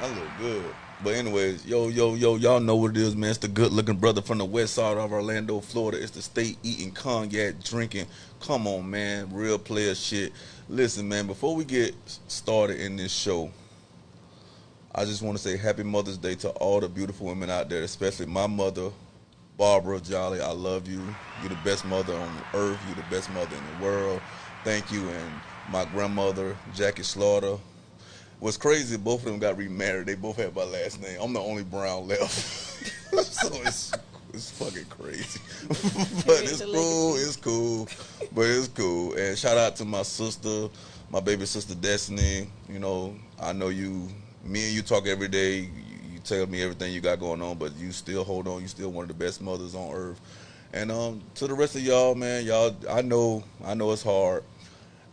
I look good. But anyways, yo, y'all know what it is, man. It's the good looking brother from the west side of Orlando, Florida. It's the state eating cognac, drinking. Come on, man. Real player shit. Listen, man, before we get started in this show, I just want to say happy Mother's Day to all the beautiful women out there, especially my mother, Barbara Jolly. I love you. You're the best mother on earth. You're the best mother in the world. Thank you. And my grandmother, Jackie Slaughter. What's crazy, both of them got remarried. They both have my last name. I'm the only Brown left. So it's fucking crazy. But it's cool. It's cool. But it's cool. And shout out to my sister, my baby sister Destiny. You know, I know you, me and you talk every day. You tell me everything you got going on, but you still hold on. You still one of the best mothers on earth. And to the rest of y'all, man, y'all, I know it's hard.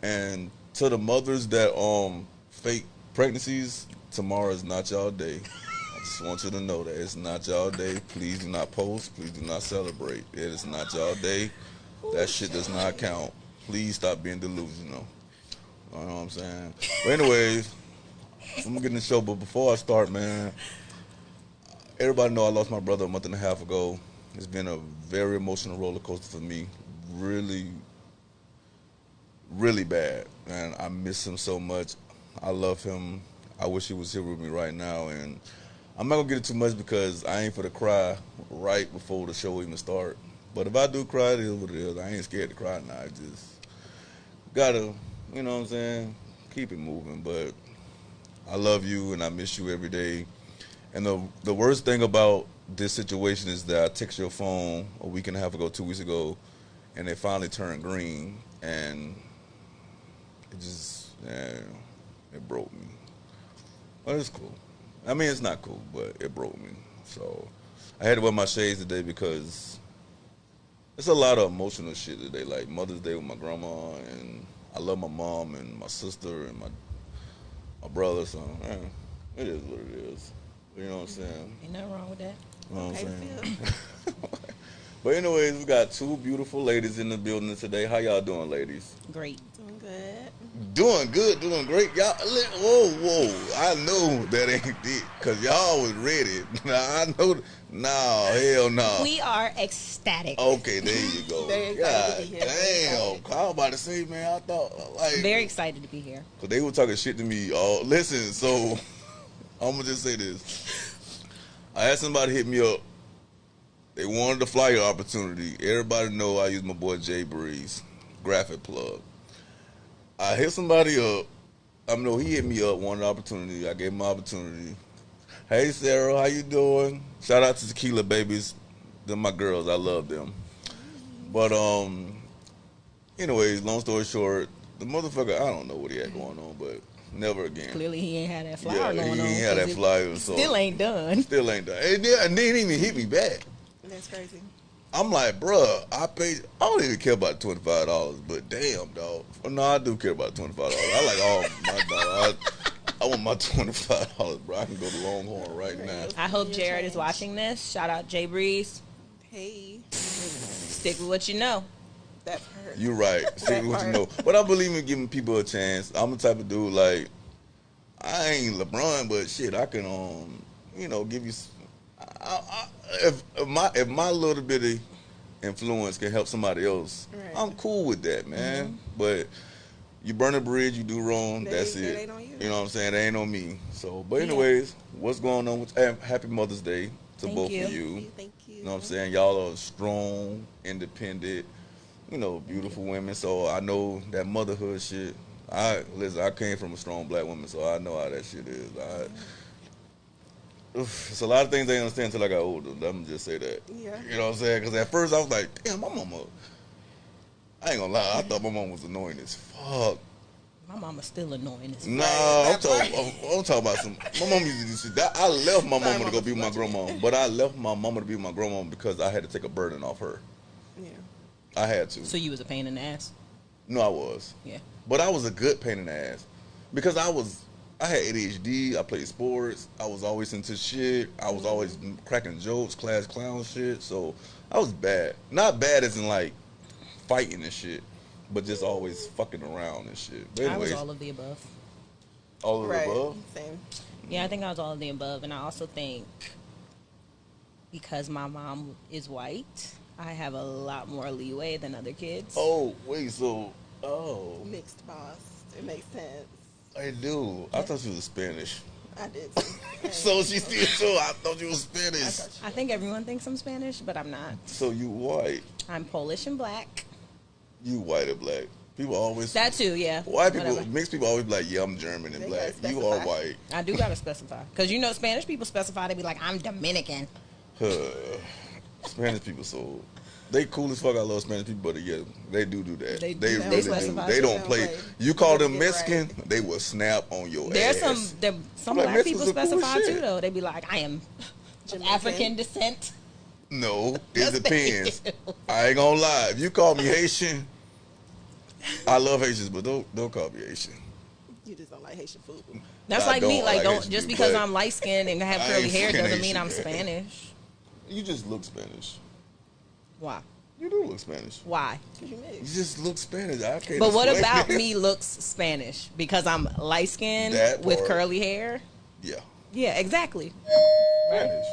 And to the mothers that fake pregnancies, tomorrow is not y'all day. I just want you to know that it's not y'all day. Please do not post. Please do not celebrate. It is not y'all day. That shit does not count. Please stop being delusional. You know what I'm saying? But anyways, I'm gonna get in the show. But before I start, man, everybody know I lost my brother a month and a half ago. It's been a very emotional roller coaster for me. Really, really bad. And I miss him so much. I love him. I wish he was here with me right now. And I'm not gonna get it too much because I ain't for to cry right before the show even start. But if I do cry, it is what it is. I ain't scared to cry now. I just gotta, you know what I'm saying, keep it moving. But I love you and I miss you every day. And the worst thing about this situation is that I text your phone a week and a half ago, 2 weeks ago, and it finally turned green, and it just, yeah, it broke me. But it's cool. I mean, it's not cool, but it broke me. So I had to wear my shades today because it's a lot of emotional shit today, like Mother's Day with my grandma, and I love my mom and my sister and my brother. So yeah, it is what it is. You know what I'm saying? Ain't nothing wrong with that. You know what Okay, I'm saying? Phil. But anyways, we got two beautiful ladies in the building today. How y'all doing, ladies? Great. Doing good. Doing good, doing great. Y'all, whoa. I know that ain't it, because y'all was ready. Now, I know, no, hell no. We are ecstatic. Okay, there you go. Very excited to be here. Very Damn. excited. I was about to say, man, I thought, like. Very excited to be here. Because they were talking shit to me. Listen, so, I'm going to just say this. I had somebody hit me up. They wanted the flyer opportunity. Everybody know I use my boy Jay Breeze, graphic plug. I hit somebody up. He hit me up, wanted the opportunity. I gave him the opportunity. Hey, Sarah, how you doing? Shout out to Tequila Babies. They're my girls. I love them. But, anyways, long story short, the motherfucker, I don't know what he had going on, but never again. Clearly, he ain't had that flyer Yeah, going he on. ain't had that flyer. So Still ain't done. Still ain't done. And then he didn't even hit me back. That's crazy. I'm like, bruh, I don't even care about $25, but damn, dog. No, I do care about $25. I like all my dollars. I want my $25, bro. I can go to Longhorn right now. I hope Jared is watching this. Shout out Jay Breeze. Hey, Stick with what you know. that hurt. You're right. See That what you part. know. But I believe in giving people a chance. I'm the type of dude, like, I ain't LeBron, but shit, I can, give you. If my little bitty influence can help somebody else, Right. I'm cool with that, man. But you burn a bridge, you do wrong. That's That it. ain't on you. You know what I'm saying? That ain't on me. So, but Yeah. anyways, what's going on? Happy Mother's Day to Thank both you. of you. Thank you. You know what I'm saying? Y'all are strong, independent, beautiful women. So I know that motherhood shit. I came from a strong black woman, so I know how that shit is. It's a lot of things I didn't understand until I got older. Let me just say that. Yeah. You know what I'm saying? Because at first I was like, damn, my mama. I ain't gonna lie, I thought my mom was annoying as fuck. My mama's still annoying as Nah, That I'm talking about some. My mom used to do shit. I left my Sorry, mama to go mama, be with my for watching grandma, it. but I left my mama to be with my grandma because I had to take a burden off her. Yeah. I had to. So you was a pain in the ass? No, I was. Yeah. But I was a good pain in the ass because I had ADHD. I played sports. I was always into shit. I was always cracking jokes, class clown shit. So I was bad. Not bad as in like fighting and shit, but just always fucking around and shit. But I was anyways, all of the above. all of the Right. above. Same. Yeah, I think I was all of the above, and I also think because my mom is white, I have a lot more leeway than other kids. Oh, wait, so, oh, Mixed boss. It makes sense. I do. I thought she was Spanish. I did too. So she still too. I thought you was Spanish. I think everyone thinks I'm Spanish, but I'm not. So you white. I'm Polish and black. You white or black. People always. That too, yeah. White people, Whatever. mixed people always be like, yeah, I'm German and They black. gotta You are specify. white. I do gotta specify because you know Spanish people specify. They be like, I'm Dominican. Huh. Spanish people, so they cool as fuck. I love Spanish people, but yeah, they do that. They They do really do. specify. They don't They play. don't play. You call them You get it Mexican, right. they will snap on your There's ass. some like, black Mexicans people are cool as specify shit. too though. They be like, I am of Jamaican. African descent. No, it Yes, they depends. do. I ain't gonna lie. If you call me Haitian, I love Haitians, but don't call me Haitian. You just don't like Haitian food. That's I like me. don't Like, like don't Haitian just people, because but I'm light skinned and have I curly ain't hair fucking doesn't mean I'm Haitian, man. Spanish. You just look Spanish. Why? You do look Spanish. Why? You You mix. just look Spanish. I can't. But what explain about it. me looks Spanish? Because I'm light skinned That with part. curly hair? Yeah, Yeah, exactly. Spanish.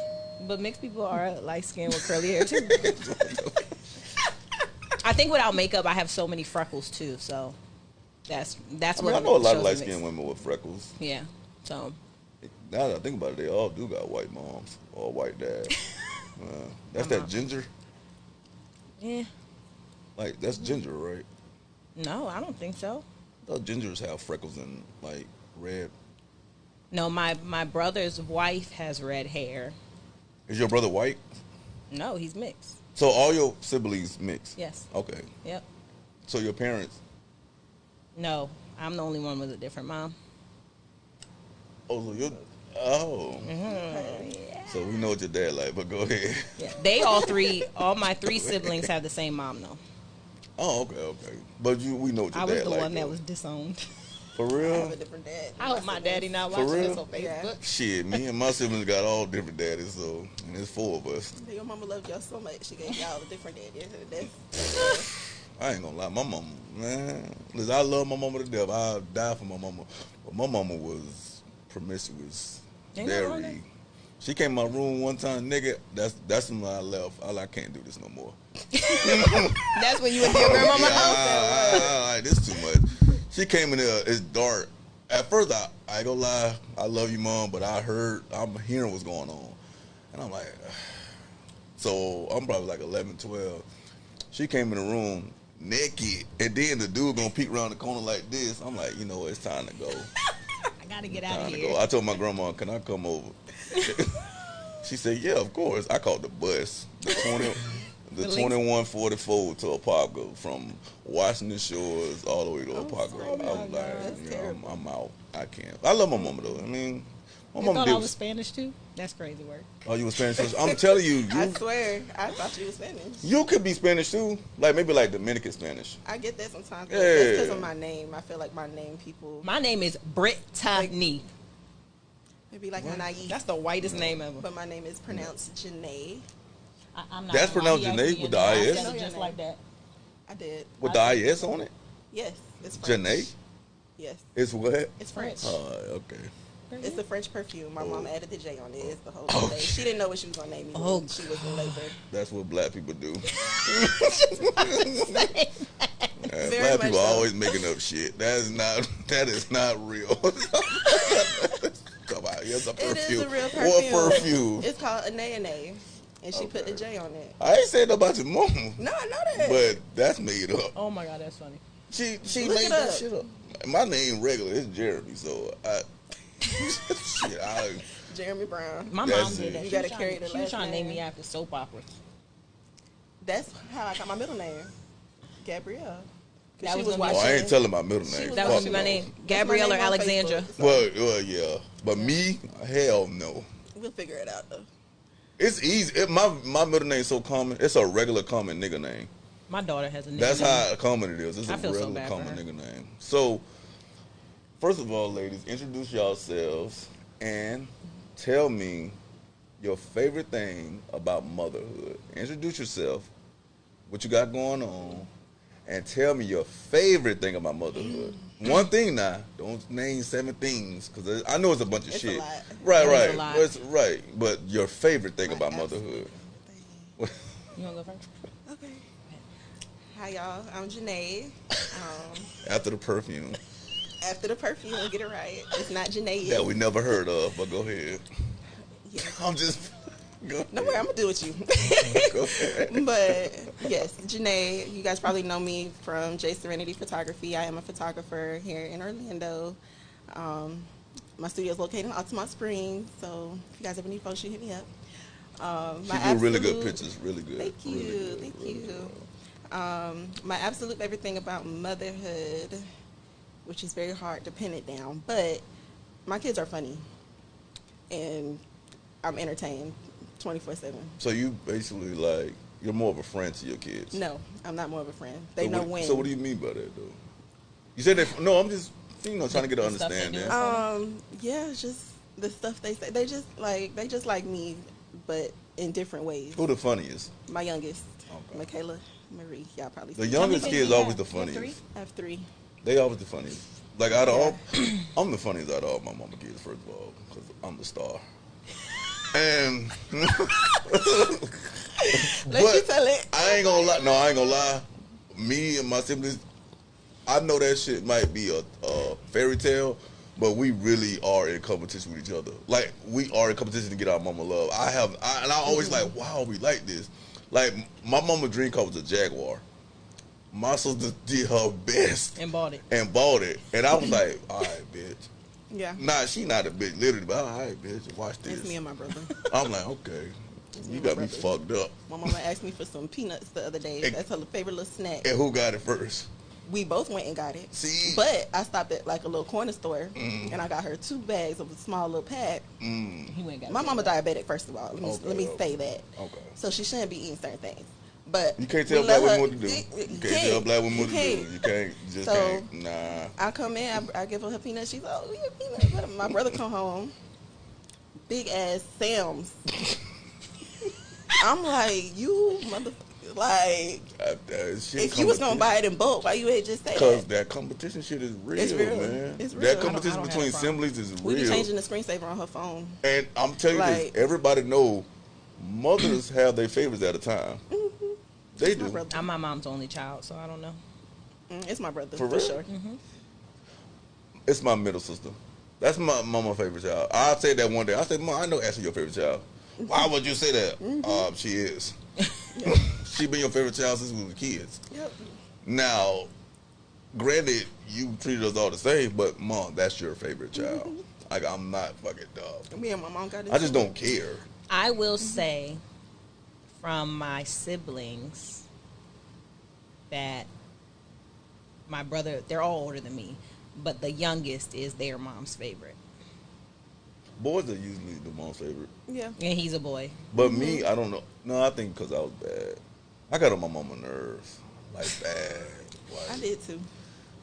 But mixed people are light skinned with curly hair too. I think without makeup, I have so many freckles too. So that's I what mean, I know a lot shows of the light skinned mix. women with freckles. Yeah. So Now that I think about it, they all do got white moms or white dads. That's My that mom. ginger. yeah. Like that's ginger, right? No, I don't think so. I thought gingers have freckles and like red. No, my brother's wife has red hair. Is your brother white? No, he's mixed. So all your siblings mix. Yes. Okay. Yep. So your parents. No, I'm the only one with a different mom. Oh, so you're. Oh. Mm-hmm. So we know what your dad like, but go ahead. Yeah. All my three siblings have the same mom though. Oh, okay. But we know what your I was dad the like. one that though. was disowned. For I have real. a different dad. I hope my daddy not For watching real? this on Facebook. Yeah. Shit, me and my siblings got all different daddies, so and there's 4 of us. Your mama loved y'all so much. She gave y'all a different daddy. That's I ain't gonna lie, my mama, man. Listen, I love my mama to death. I die for my mama, but my mama was promiscuous. Ain't nothing wrong with Very. She came in my room one time, nigga. That's when I left. I can't do this no more. That's when you went to your grandmama's house. Like this too much. She came in there. It's dark. At first, I ain't gonna lie. I love you, mom, but I'm hearing what's going on, and I'm like, so I'm probably like 11, 12. She came in the room naked, and then the dude gonna peek around the corner like this. I'm like, you know what? It's time to go. I gotta get out Time of to here. go. I told my grandma, can I come over? She said, yeah, of course. I called the bus. The 2144 to Apopka from Washington Shores all the way to Apopka. I was like, you know, I'm out. I can't. I love my mama though. I mean, my You mama thought did. I was Spanish too? That's crazy work. Oh, you were Spanish? I'm telling you, I swear. I thought you was Spanish. you could be Spanish too. Like maybe like Dominican Spanish. I get that sometimes. Yeah. That's because of my name. I feel like my name people. My name is Brittany. Maybe like Naive. That's the whitest name ever. But my name is pronounced Janae. I'm not That's gonna lie, pronounced he Janae actually with the is. I IS? said it just like that. I did. With the IS on it? Yes. It's French. Janae? Yes. It's what? It's French. Okay. It's a French perfume. My mom added the J on it. It's the whole Oh. thing. She didn't know what she was gonna name me. Oh, when she was in labor. That's what black people do. Very Black much people so. always making up shit. That is not real. Come on, here's a perfume. It is a real perfume. What perfume? It's called Anay, and she put the J on it. I ain't saying about your mom, No, I know that. but that's made up. Oh my god, that's funny. She Look made it that up. shit up. My name regular is Jeremy, so Jeremy Brown. My That's mom did it. that. You She gotta was carry trying, the she was last trying to name name. me after soap operas. That's how I got my middle name, Gabrielle. 'Cause That she was was gonna be- oh, I ain't watching. telling my middle name. That Fuck was my no. name, That's my Gabrielle or name on Alexandra. Facebook, so Well, yeah, but me, hell no. we'll figure it out though. It's easy. My middle name's so common. It's a regular common nigga name. My daughter has a name. That's how common it is. It's a I feel so regular bad for common her. nigga name. So, first of all, ladies, introduce yourselves and tell me your favorite thing about motherhood. Introduce yourself, what you got going on, and tell me your favorite thing about motherhood. One thing now, don't name 7 things because I know it's a bunch of It's a shit. lot. Right, It is right, a lot. right. But your favorite thing My about absolute motherhood? favorite You want to go first? thing. Okay. Hi, y'all. I'm Janae. After the perfume After the perfume, get it right. It's not Janae. that we never heard of, but go ahead. Yeah. I'm just go No worry, I'm gonna deal with you. Go ahead. But yes, Janae, you guys probably know me from J Serenity Photography. I am a photographer here in Orlando. My studio is located in Altamont Springs, so if you guys ever need photos, you hit me up. She My do really good absolute- pictures, really good. Thank you, really good, thank really you. good. My absolute favorite thing about motherhood, which is very hard to pin it down, but my kids are funny, and I'm entertained 24/7. So you basically like you're more of a friend to your kids. No, I'm not more of a friend. They So know what, when. So what do you mean by that though? You said that. No, I'm just trying to get an The stuff they understanding. do. Yeah, it's just the stuff they say. They just like me, but in different ways. Who the funniest? My youngest, Okay. Michaela Marie. Y'all probably The see. youngest kids kid's you always have? the You have funniest. I have 3. They always the funniest. Like out of all, I'm the funniest out of all my mama kids. First of all, because I'm the star. And Let you tell it. I ain't gonna lie. No, I ain't gonna lie. Me and my siblings, I know that shit might be a fairy tale, but we really are in competition with each other. Like we are in competition to get our mama love. And I always like, wow, we like this. Like my mama dream car was a Jaguar. My sister did her best And bought it. and bought it, and I was like, all right, bitch. Yeah, Nah, she not a bitch, literally, but all right, bitch, watch this. it's me and my brother. I'm like, okay, you me and got my me brother. fucked up. My mama asked me for some peanuts the other day. And- That's her favorite little snack. And who got it first? We both went and got it. See? But I stopped at like a little corner store, and I got her 2 bags of a small little pack. He went and got My it. mama diabetic, first of all. Okay, Let me okay. say that. Okay. So she shouldn't be eating certain things. But You can't we tell let black her- women what to do. You can't tell black women what to do. You can't, you just So- can't. Nah. I come in, I give her peanuts. She's like, oh, yeah, peanuts. My brother come home, big ass Sam's. I'm like, you motherfucker. Like, if you was going to buy it in bulk, why you ain't just say Because that? that competition shit is real, It's real. man. It's real. That I don't- competition I don't between have a problem. assemblies is We be real. changing the screensaver on her phone. And I'm telling you Like- this, everybody know mothers have their favorites at a time. They My do. brother. I'm my mom's only child, so I don't know. It's my brother, For for, real? sure. It's my middle sister. That's my mama's favorite child. I said that one day. I said, Mom, I know Ashley your favorite child. Why would you say that? She is. She been your favorite child since we were kids. Yep. Now, granted, you treated us all the same, but Mom, that's your favorite child. Like, I'm not fucking dumb. Me and my mom got it. I just don't care. I will say from my siblings that my brother, they're all older than me, but the youngest is their mom's favorite. Boys are usually the mom's favorite. Yeah. And he's a boy. But me, I don't know. No, I think because I was bad. I got on my mama's nerves. Like, bad. Like, I did too.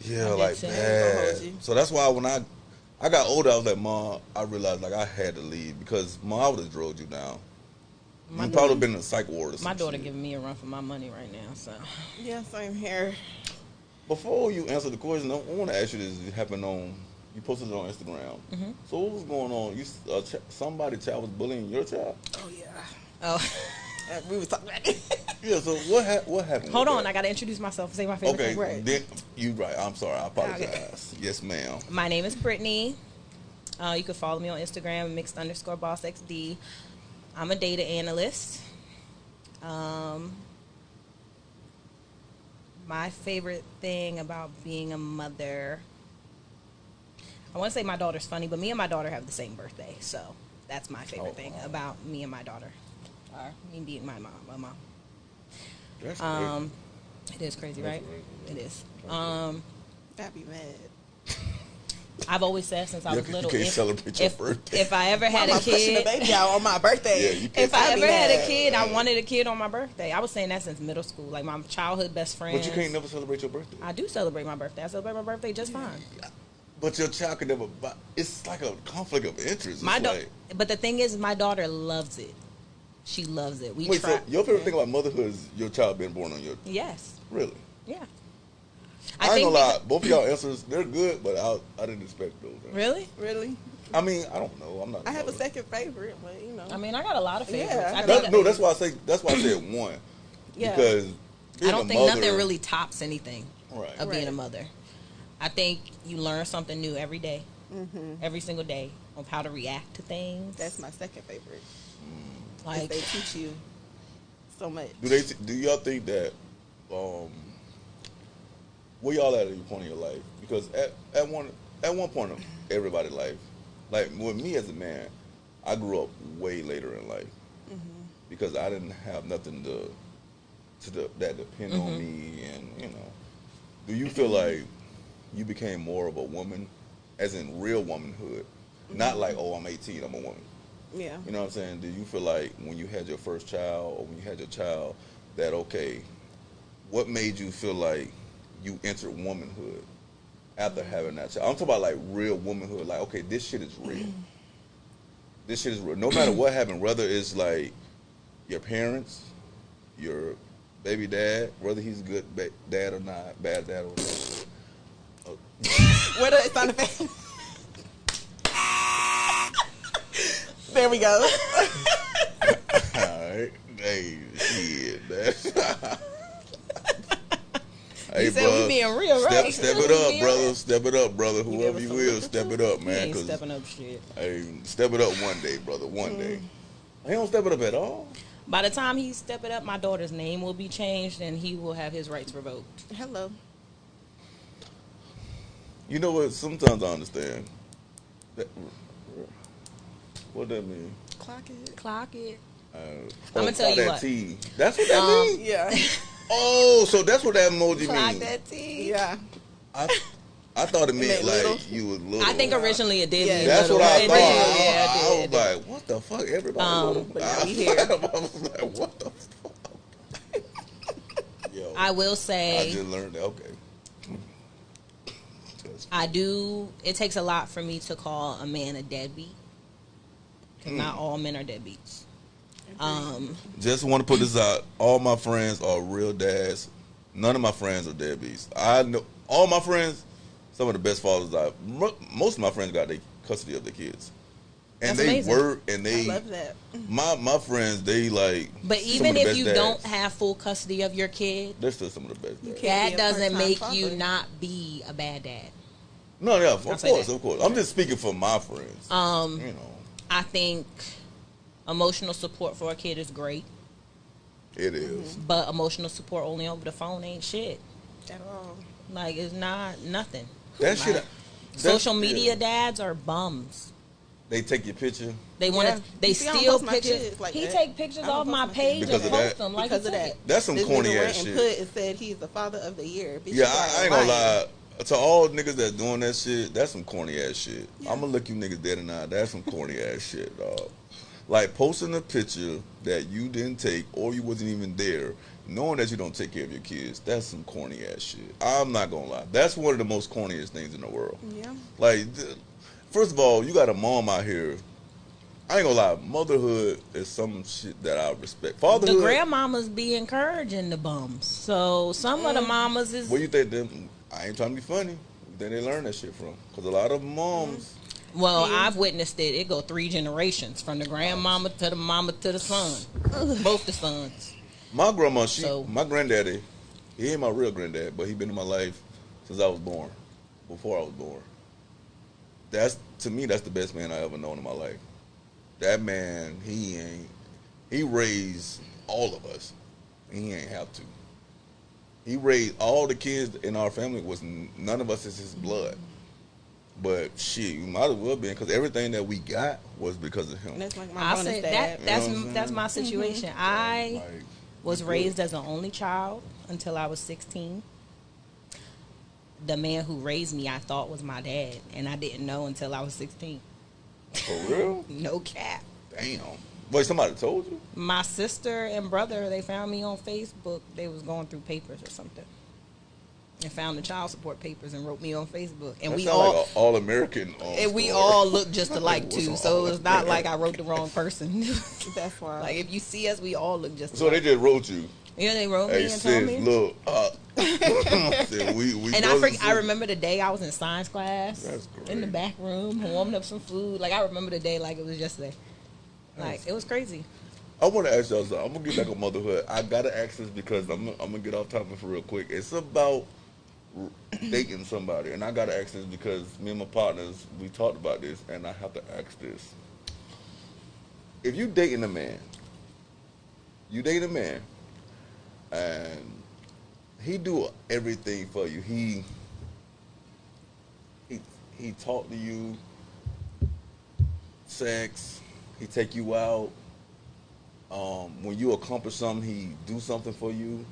Yeah, I did like too. I ain't gonna bad. hold you. So that's why when I got older, I was like, Mom, I realized like I had to leave because Mom, I would have drove you down. My You probably daughter- been in a psych ward or something. My daughter giving me a run for my money right now, so. Yeah, same here. Before you answer the question, I want to ask you this. It happened on, you posted it on Instagram. Mm-hmm. So what was going on? You somebody child was bullying your child? Oh yeah. Oh, We was talking about it. Yeah. So what happened? hold with on. that? I got to introduce myself and say my favorite Okay, thing. Right. then you right. I'm sorry. I apologize. Yes, ma'am. My name is Brittany. You can follow me on Instagram, mixed_bossxd. I'm a data analyst. My favorite thing about being a mother, I want to say my daughter's funny, but me and my daughter have the same birthday, so that's my favorite thing wow. about me and my daughter. Or me being my mom. That's It is crazy, That's right? crazy. It is. I'd be mad. I've always said since I Yeah, was 'cause you little, can't celebrate your birthday. if I ever had a Mama pushing the kid, baby out on my birthday. Yeah, you can't if I I'd be ever had a mad. kid, I wanted a kid on my birthday. I was saying that since middle school, like my childhood best friend. But you can't never celebrate your birthday. I do celebrate my birthday. I celebrate my birthday just fine. But your child can never buy. It's like a conflict of interest. It's My like, but the thing is, my daughter loves it. She loves it. We wait, try. so your favorite thing about motherhood is your child being born on your. Yes. Really? Yeah. I ain't gonna lie. Both of y'all answers, they're good, but I didn't expect those. Really? Really? I mean, I don't know. I'm not. I have a second favorite, but you know. I mean, I got a lot of favorites. Yeah, That's why I say. That's why I said one. Yeah. Because I don't think mother, nothing really tops anything right. of being a mother. I think you learn something new every day, every single day, of how to react to things. That's my second favorite. Like they teach you so much. Do y'all think that? Where y'all at your point in your life? Because at one point of everybody's life, like with me as a man, I grew up way later in life because I didn't have nothing that depend on me, and you know. Do you feel like you became more of a woman, as in real womanhood, not like, oh, I'm 18, I'm a woman. Yeah. You know what I'm saying? Do you feel like when you had your first child or when you had your child that, okay, what made you feel like you entered womanhood after having that child? I'm talking about like real womanhood. Like, okay, this shit is real. This shit is real. No matter what happened, whether it's like your parents, your baby dad, whether he's a good dad or not, bad dad or not. Where the sound effect? There we go. Alright. Hey, shit. Hey, you said we being real, right? Step it up, brother. Step it up, brother. Whoever you will, step it up, man. He ain't stepping up shit. Hey, step it up one day, brother. One day. He don't step it up at all. By the time he step it up, my daughter's name will be changed and he will have his rights revoked. Hello. You know what? Sometimes I understand. What that mean? Clock it. Clock it. I'm gonna tell you what. T. That's what that means? Yeah. Oh, so that's what that emoji Clock means. that T. Yeah. I thought it meant like little? you was little. I think originally it did. Yeah, That's little. what I It thought. did, yeah, I it was did. like, what the fuck? Everybody little. But now we here. I was like, what the fuck? Yo, I will I say, just learned that. Okay. I do. It takes a lot for me to call a man a deadbeat. Because not all men are deadbeats. Just want to put this out. All my friends are real dads. None of my friends are deadbeats. I know all my friends. Some of the best fathers most of my friends got their custody of their kids, and That's they amazing. work and they. I love that. My friends, they like. But some even of the if best you dads. don't have full custody of your kid, They're still some of the best dads. can't that be a doesn't part-time make father. you not be a bad dad. No, yeah, I'll say that. of course. I'm just speaking for my friends. You know, I think emotional support for a kid is great, it is. but emotional support only over the phone ain't shit. At all. Like, it's not nothing. That shit. Social media yeah. dads are bums. They take your picture They want to. Yeah. They You see, I don't steal post my pictures. kids like He that. take pictures I don't off post my my page kids. and Because of post that? them like Because he of took that. it. That's some This corny nigga ass went shit. and put and said he's the father of the year. Bitch, Yeah, you I are ain't gonna lying. lie. To all niggas that's doing that shit, that's some corny ass shit. I'm gonna look you niggas dead in the eye. That's some corny ass shit, dog. Like posting a picture that you didn't take or you wasn't even there, knowing that you don't take care of your kids. That's some corny ass shit. I'm not gonna lie. That's one of the most corniest things in the world. Yeah. Like, first of all, you got a mom out here. I ain't gonna lie. Motherhood is some shit that I respect. The Fatherhood. grandmamas be encouraging the bums. So some of the mamas is. Where you think them? I ain't trying to be funny. Where they learn that shit from? Because a lot of moms. Well, Yeah. I've witnessed it. It go 3 generations from the grandmama to the mama to the son. Both the sons. My grandma, my granddaddy, he ain't my real granddad, but he been in my life since I was born, before I was born. To me, that's the best man I ever known in my life. That man, he raised all of us. He ain't have to. He raised all the kids in our family. None of us is his blood. But shit, you might as well been, because everything that we got was because of him. And that's like my I bonus say dad. that's You know what I'm that's saying? my situation. I Like, was you raised good. as an only child until I was 16. The man who raised me, I thought was my dad, and I didn't know until I was 16. For real? No cap. Damn. Wait, somebody told you? My sister and brother, they found me on Facebook. They was going through papers or something, and found the child support papers and wrote me on Facebook. And That we sound all like an all-American. and we story. all look just alike What's too. an So it's not all-American? like I wrote the wrong person. That's why. Like if you see us, we all look just So they alike. just wrote you. Yeah, they wrote me Hey and told sis, me. look, Said, we And go to I sleep. remember the day I was in science class That's great. in the back room warming up some food. Like I remember the day like it was yesterday. Like it was crazy. I want to ask y'all something. I'm gonna get back on motherhood. I gotta ask this because I'm gonna get off topic for real quick. It's about dating somebody, and I gotta ask this because me and my partners we talked about this, and I have to ask this. If you dating a man, and he do everything for you. He talk to you, sex. He take you out. When you accomplish something, he do something for you.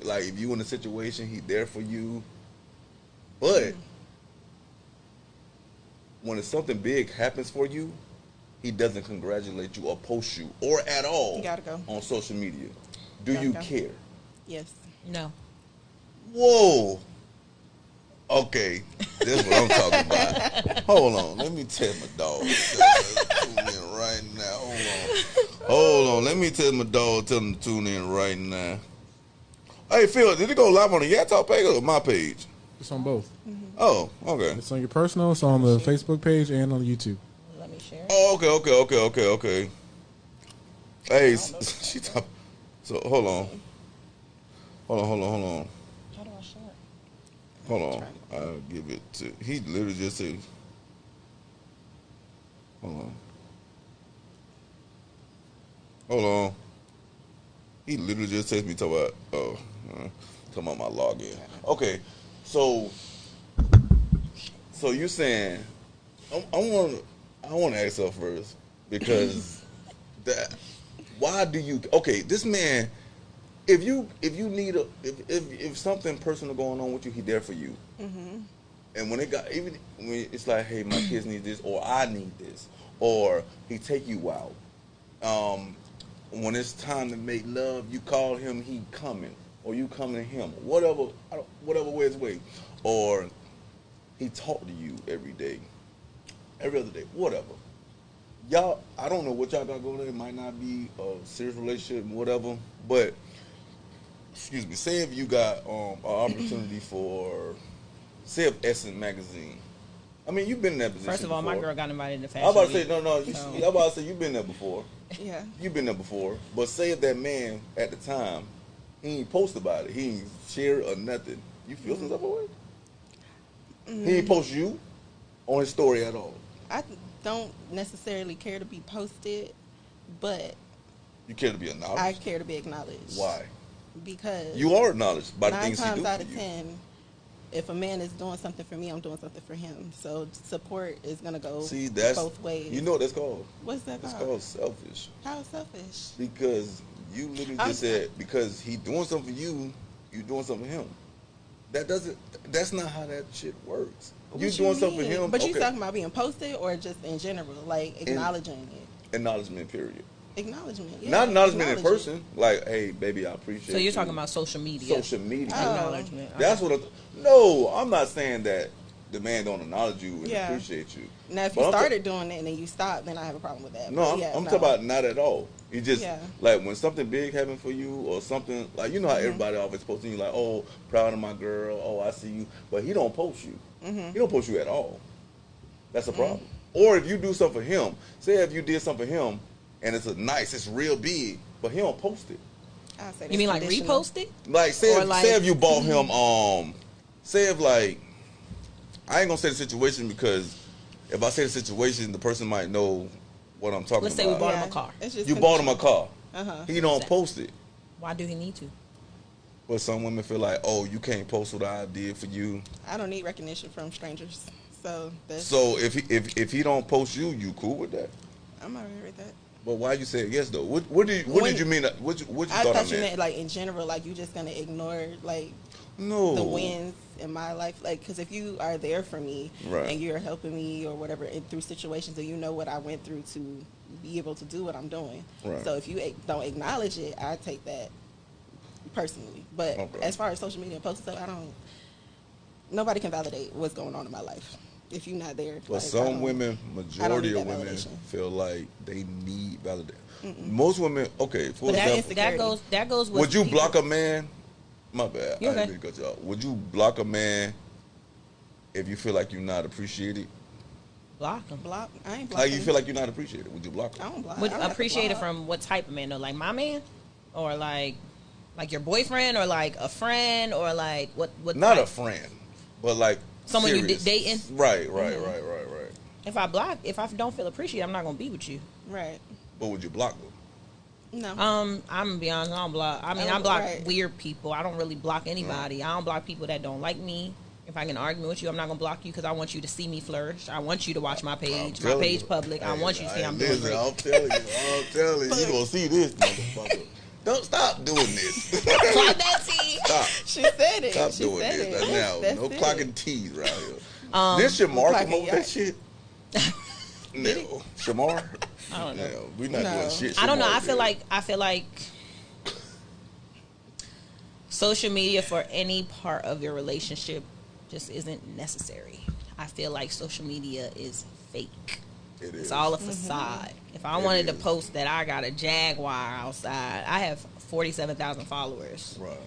Like if you in a situation, he there for you. But when it's something big happens for you, he doesn't congratulate you or post you or at all You gotta go. on social media. Do Gotta you go. care? Yes. No. Whoa. Okay, that's what I'm talking about. Hold on, let me tell my dog. Tune in right now. Hold on. Let me tell my dog. Tell him to tune in right now. Hey Phil, did it go live on the Yactalk page or my page? It's on both. Oh, okay. It's on your personal. It's on the Facebook page and on YouTube. Let me share. Oh, okay. Hey, she talk. So hold on. How do I share? Hold on. I'll give it to. He literally just said. Hold on. He literally just texted me talking about my login. Okay, so you saying I want to ask her first because that why do you this man if you need if something personal going on with you, he there for you. And when even when it's like, hey, my kids need this or I need this, or he take you out. When it's time to make love, you call him, he coming, or you coming to him, whatever way it's way, or he talk to you every day, every other day, whatever. Y'all, I don't know what y'all got going on. It might not be a serious relationship, whatever, but excuse me. Say if you got an opportunity for, say, if Essence magazine. I mean, you've been in that position. First of all, before. my girl got invited to fashion. I'm about to say Week, no. so. I'm about to say you've been there before. Yeah. You've been there before. But say if that man at the time, he ain't post about it. He ain't share or nothing. You feel some type of way? He ain't post you on his story at all. I don't necessarily care to be posted, but You care to be acknowledged? I care to be acknowledged. Why? Because You are acknowledged by the 9 things he times do out for of you. 10, if a man is doing something for me, I'm doing something for him. So support is gonna go See, that's both ways. You know what that's called? What's that It's called? called selfish. How selfish? Because you literally just said because he doing something for you, you doing something for him. That's not how that shit works. You What doing something for mean? him. But you okay. talking about being posted or just in general, like acknowledging it? Acknowledgement, period. Acknowledgement, yeah. Not acknowledgement in Acknowledge person. Like, hey, baby, I appreciate So you. you're talking about social media. Social media. Oh. Acknowledgement. That's what no, I'm not saying that the man don't acknowledge you and Yeah. appreciate you. Now, if But you I'm started doing it and then you stopped, then I have a problem with that. No, But I'm, yeah, I'm no. talking about not at all. You just Yeah. like when something big happened for you or something like you know how everybody always posting you like, oh, proud of my girl, oh, I see you, but he don't post you. He don't post you at all. That's a problem. Or if you do something for him, say if you did something for him and it's real big, but he don't post it. I'll say You that's mean like conditional. repost it? Like say Or if, like- say if you bought him say if like I ain't gonna say the situation because if I say the situation the person might know what I'm talking Let's say about. we bought him a car. It's just You bought him a car. Uh-huh. He don't Exactly. post it. Why do he need to? But some women feel like, oh, you can't post what I did for you. I don't need recognition from strangers. So that's So if he don't post you, you cool with that? I'm alright with that. But why you say yes though? What did you mean? What you I thought I thought you meant? meant like in general, like you just gonna ignore like No. the wins in my life, like because if you are there for me Right. and you're helping me or whatever through situations and you know what I went through to be able to do what I'm doing. Right. So if you don't acknowledge it, I take that personally. But Okay. as far as social media and posts and stuff, nobody can validate what's going on in my life if you're not there. But Like, I some don't- women, I don't majority need of that women validation. feel like they need validation. Most women, okay, for But that example, insecurity. That goes with would you people. block a man My bad. You I okay? didn't mean to cut you off. Would you block a man if you feel like you're not appreciated? Block him. Block. I ain't Like blocking. you feel like you're not appreciated? Would you block I him? don't block. Would I don't have to appreciate it block. from what type of man though? Like my man, or like your boyfriend, or like a friend, or like what? Not type? a friend, but like Someone you serious. dating? Right. If I don't feel appreciated, I'm not gonna be with you. Right. But would you block them? No. I'm gonna be honest. I don't block. I mean, I block Right. weird people. I don't really block anybody. I don't block people that don't like me. If I can argue with you, I'm not gonna block you because I want you to see me flourish. I want you to watch my page. My page public. I want you to see I'm doing listen, great. I'm telling you, you gonna see this motherfucker. Don't stop doing this. Clock that T. Stop. She said it. Stop she doing said this. it. Now, That's no it. clocking T's right here. This Shamar come clocking over that y'all. shit? No. Shamar? I don't know. No, we not No. doing shit. I don't know. Shamar I feel did. like social media for any part of your relationship just isn't necessary. I feel like social media is fake. It is. It's all a facade. If I wanted to post that I got a Jaguar outside, I have 47,000 followers. Right.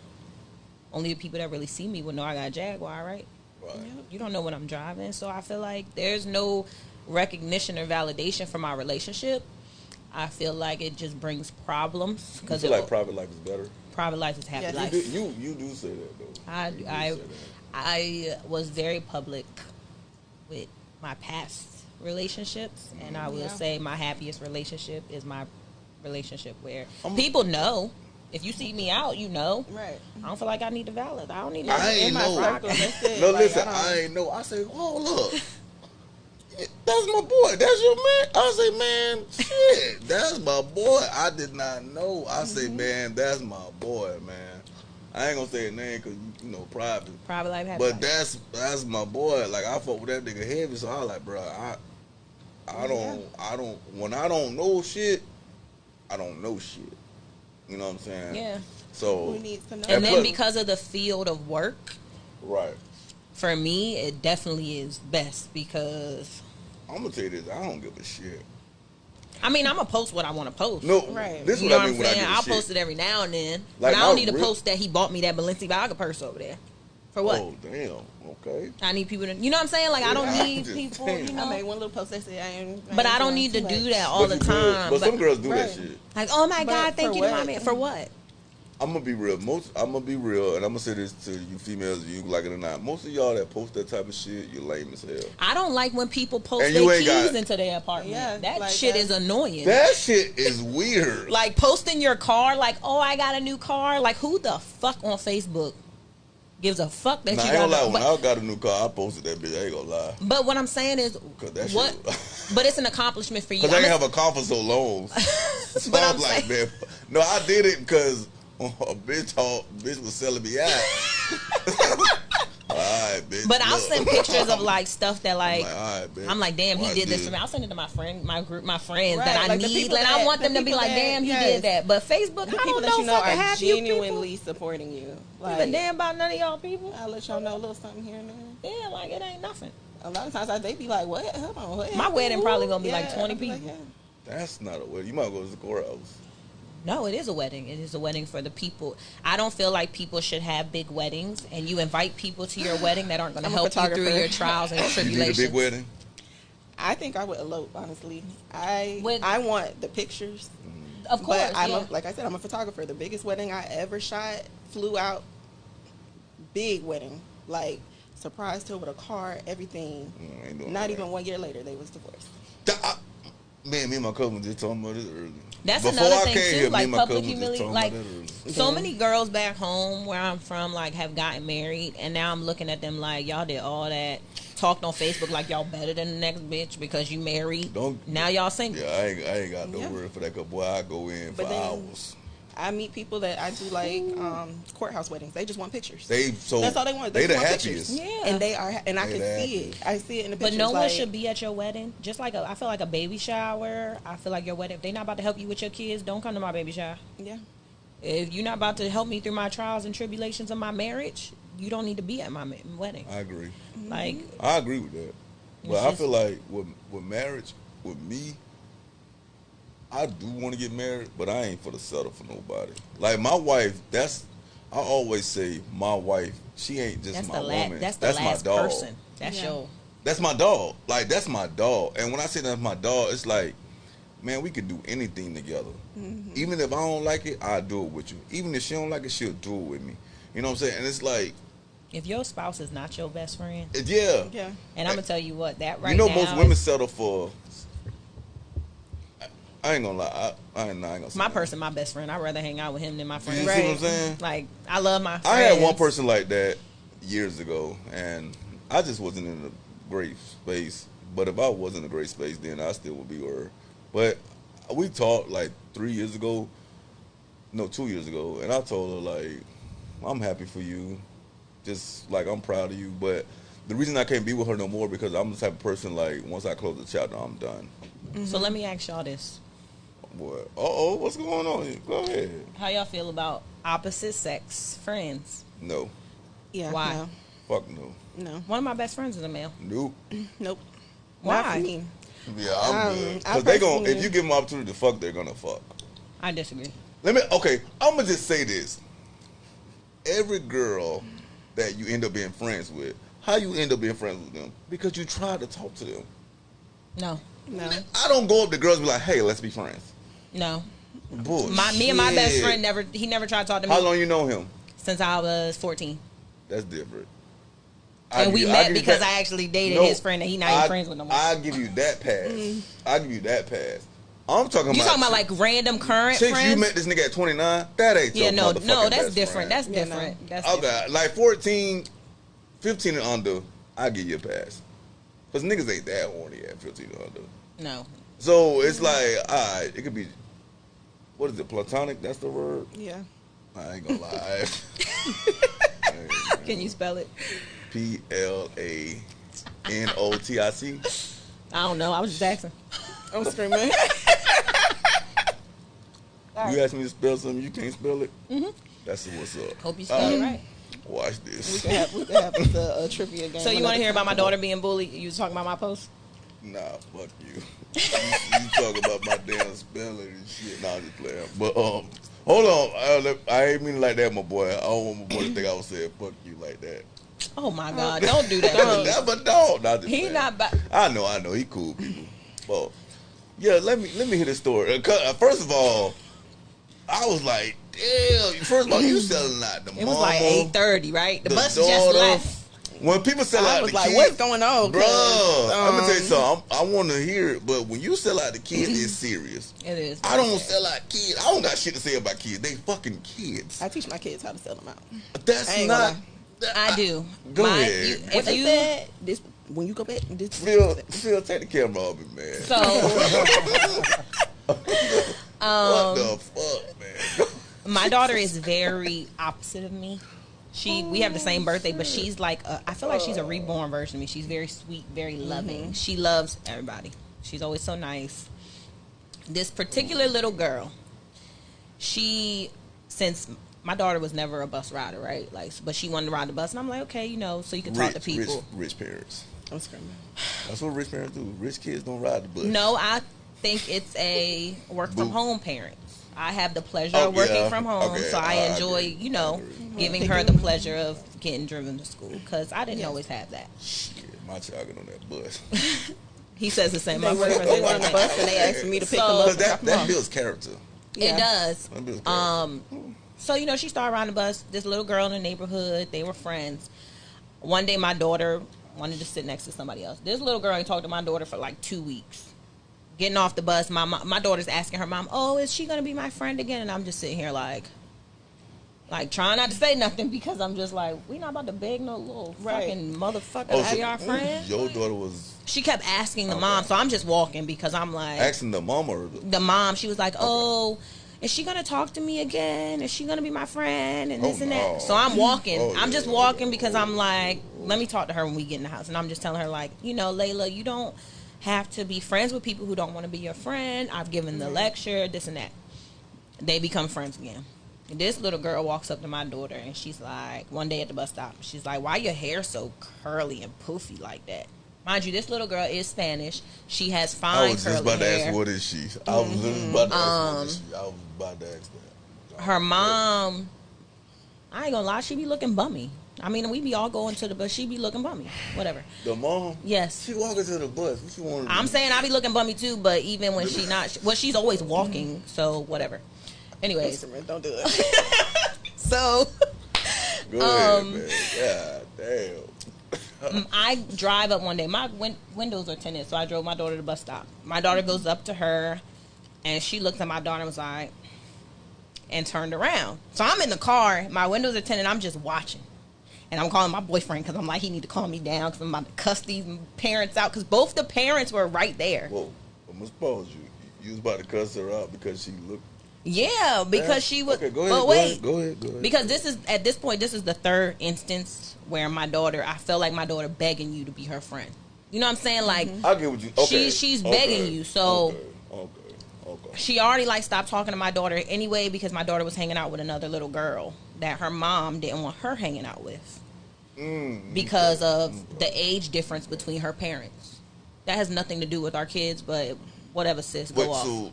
Only the people that really see me would know I got a Jaguar, right? Right. You don't know what I'm driving, so I feel like there's no recognition or validation for my relationship. I feel like it just brings problems You because feel like private life is better? private life is happy Yes. life. You do say that though. You do say that. I was very public with my past relationships, and I will Yeah. say my happiest relationship is my relationship where I'm- people know. If you see me out, you know. Right. I don't feel like I need to validate. I don't need to. I ain't In my know. circle, that's it. No, Like, listen, don't- I ain't know. I say, hold up. That's my boy. That's your man. I say, man, shit, that's my boy. I did not know. I say, man, that's my boy, man. I ain't gonna say his name because you know private. Private life, happy But life. that's my boy. Like I fuck with that nigga heavy, so I like, bro. I don't. When I don't know shit, I don't know shit. You know what I'm saying? Yeah. So Who needs to know? And then plus- because of the field of work, right. for me, it definitely is best because I'm gonna tell you this. I don't give a shit. I mean, I'm gonna post what I want to post. No, Right. this is You what know I mean what when I'm I saying? give a I'll shit. post it every now and then. Like, but I don't my need to real- post that he bought me that Balenciaga purse over there. For what? Oh damn. Okay. I need people to, you know what I'm saying? Like, I don't Yeah, I'm need just people, saying. you I made know. one little post that said I ain't. But I don't doing need to too do much. that all the you time. But some girls do that Right. shit. Like, oh my But God, thank for you to my what? man. For what? I'm gonna be real. I'm gonna be real, and I'm gonna say this to you females, you like it or not. Most of y'all that post that type of shit, you're lame as hell. I don't like when people post And their you keys ain't got- into their apartment. Yeah, that like shit that- is annoying. That shit is weird. Like posting your car, like, oh, I got a new car. Like, who the fuck on Facebook gives a fuck that Nah, I you ain't got? gonna lie. a, When but, I got a new car, I posted that bitch. I ain't gonna lie. but what I'm saying is, Cause that what? shit. But it's an accomplishment for you. Cause I I'm ain't a- have a car for so long. So But I'm I'm like, saying- man. No, I did it because a bitch was selling me out. All right, bitch. But I'll look. send pictures of like stuff that like all right, bitch. I'm like, damn, he Watch did this for me. I'll send it to my friend, my group, my friends Right, that I like the need, people and I that- want them the to be people like, that- damn, he yes. did that. But Facebook, The I people don't that know you know fucking are half you genuinely people. supporting you. Give a Like, damn about none of y'all people. I'll let y'all know a little something here and there. Yeah, like it ain't nothing. A lot of times they be like, "What? Hold on, what My happened? wedding probably gonna be Yeah, like 20 I'll be like, people. That's not a wedding. You might go to the courthouse. No, it is a wedding. It is a wedding for the people. I don't feel like people should have big weddings, and you invite people to your wedding that aren't going to I'm a help you through photographer. your trials and You need a tribulations. big wedding. I think I would elope. Honestly, I With- want the pictures. Of course, But yeah. like I said, I'm a photographer. The biggest wedding I ever shot, flew out, big wedding, like surprised her with a car, everything. Ain't doing Not that. even 1 year later, they was divorced. Man, me and my cousin was just talking about this earlier. That's Before another I thing came too, here, me like and my public cousin was just humility. talking Like about that earlier. so many girls back home where I'm from, like have gotten married, and now I'm looking at them like y'all did all that, talked on Facebook like y'all better than the next bitch because you married. Now y'all single. Yeah, I ain't got no Yeah. word for that. Cause boy, I go in for But then- hours. I meet people that I do like courthouse weddings. They just want pictures. That's all they want. They the just want happiest. pictures. Yeah. And they are, and I They can the see it. happiest. I see it in the But pictures. no one like, should be at your wedding. Just like I feel like a baby shower. I feel like your wedding. If they're not about to help you with your kids, don't come to my baby shower. Yeah. If you're not about to help me through my trials and tribulations of my marriage, you don't need to be at my wedding. I agree. Like, I agree with that. But It's I just- feel like with marriage, with me, I do want to get married, but I ain't for to settle for nobody. Like my wife, I always say my wife, she ain't just my woman. That's the That's last my dog. person. That's your. That's my dog. Like, that's my dog. And when I say that's my dog, it's like, man, we could do anything together. Mm-hmm. Even if I don't like it, I'll do it with you. Even if she don't like it, she'll do it with me. You know what I'm saying? And it's like, If your spouse is not your best friend, Yeah. and I'm gonna tell you what, that right you know, now, most women settle for. I ain't gonna lie. I ain't gonna say my that. person, my best friend. I'd rather hang out with him than my You friend. see what I'm saying? Like, I love my friends. I had one person like that years ago, and I just wasn't in a great space. But if I was in a great space, then I still would be with her. But we talked like 3 years ago, no, 2 years ago, and I told her, like, I'm happy for you, just like I'm proud of you. But the reason I can't be with her no more because I'm the type of person, like, once I close the chapter, I'm done. So let me ask y'all this: What? Uh-oh, what's going on here? Go ahead. how y'all feel about opposite sex friends? No. Yeah. Why? Fuck no. No. One of my best friends is a male. Nope. Nope. Why? Not for me. Yeah, I'm good. I Because they gon' personally- if you give them opportunity to fuck, they're gonna fuck. I disagree. I'm gonna just say this. Every girl that you end up being friends with, how you end up being friends with them? Because you try to talk to them. No, No. I don't go up to girls and be like, hey, let's be friends. no. Bullshit. Me and my best friend never tried to talk to me How long you know him? since I was 14. That's different. And we met because I actually dated his friend and he not even friends with no more. I give you that pass. I give you that pass. I'm talking about. You talking about like random current since friends? you met this nigga at 29, that ain't your no, motherfucking that's best different. friend. That's Yeah, different. no. That's Okay, different. like 14, 15 and under, I give you a pass. Because niggas ain't that horny at 15 and under. No. So it's like, alright, it could be, what is it, platonic? That's the word? Yeah. I ain't gonna lie. Can you spell it? Planotic. I don't know. I was just asking. I'm screaming. You asked me to spell something, you can't spell it? Mm-hmm. That's what's up. Hope you spelled it right. Watch We this. could have a trivia game. So you want to hear about my daughter being bullied? You was talking about my post? Nah, fuck you. You talk about my damn spelling and shit. Nah, I'm just playing. But hold on, I ain't mean like that, my boy. I don't want my boy to think I was saying fuck you like that. Oh my God! Don't do that. Never don't. Not He not. I know. He cool people. Well, yeah. Let me hear the story. First of all, I was like, damn. First of all, you selling out the It was like 8:30, right? The bus just daughter. left. When people sell I out was the like, kids, what's going on? bro? I'm gonna tell you something. I want to hear it, but when you sell out the kids, it's serious. It is. I don't sell out kids. I don't got shit to say about kids. They fucking kids. I teach my kids how to sell them out. That's I ain't not. gonna I do. Go ahead. What they said, this when you go back, this Phil, take the camera off me, man. So, What the fuck, man? my daughter is very opposite of me. We have the same birthday, but she's like I feel like she's a reborn version of me. She's very sweet, very loving. She loves everybody. She's always so nice. This particular little girl, since my daughter was never a bus rider, right? Like, but she wanted to ride the bus, and I'm like, okay, so you can talk to people. Rich parents. I'm screaming. That's what rich parents do. Rich kids don't ride the bus. No, I think it's a work from Boo. home parent. I have the pleasure Oh, of working yeah. from home, Okay, so I I enjoy, agree. giving her the pleasure of getting driven to school because I didn't always have that. Shit, my child get on that bus. He says the same. They were on the bus and they asked me to pick them up. Because and drop them that off. builds character. It does. That builds character. So, she started riding the bus. This little girl in the neighborhood, they were friends. One day, my daughter wanted to sit next to somebody else. This little girl ain't talked to my daughter for like 2 weeks. Getting off the bus, my daughter's asking her mom, "Oh, is she gonna be my friend again?" And I'm just sitting here like trying not to say nothing because I'm just like, we not about to beg no little fucking motherfucker to be our friend. Your daughter was She kept asking the mom, so I'm just walking because I'm like, asking the mama or the mom. She was like, "Oh, is she gonna talk to me again? Is she gonna be my friend?" And this and no. that. So I'm walking. Oh, I'm yeah. just walking because I'm like, let me talk to her when we get in the house. And I'm just telling her like, Layla, you don't have to be friends with people who don't want to be your friend. I've given the lecture, this and that. They become friends again. And this little girl walks up to my daughter and she's like, one day at the bus stop, she's like, "Why your hair so curly and poofy like that?" Mind you, this little girl is Spanish. She has fine I was curly just about to hair. ask what is she. I was literally about to ask what is she. I was about to ask that. Her mom I ain't gonna lie, she be looking bummy. I mean, we be all going to the bus. She be looking bummy. Whatever. The mom? Yes. She walking to the bus. What you want to I'm do? saying I be looking bummy too, but even when she not, well, she's always walking, so whatever. Anyways. Don't do it. So. Go ahead, man. God damn. I drive up one day. My windows are tinted, so I drove my daughter to the bus stop. My daughter goes up to her, and she looked at my daughter and was like, and turned around. So I'm in the car. My windows are tinted. I'm just watching. And I'm calling my boyfriend because I'm like, he need to calm me down because I'm about to cuss these parents out because both the parents were right there. Whoa, I'm going to pause you. You was about to cuss her out because she looked. Yeah, because she was. Okay, go ahead. But wait. Go ahead. Because this is, at this point, this is the third instance where my daughter, I felt like my daughter begging you to be her friend. You know what I'm saying? Like, I get what you. Okay. She's begging you. So. Okay. She already like stopped talking to my daughter anyway because my daughter was hanging out with another little girl that her mom didn't want her hanging out with because of the age difference between her parents. That has nothing to do with our kids, but whatever, sis. Go off. So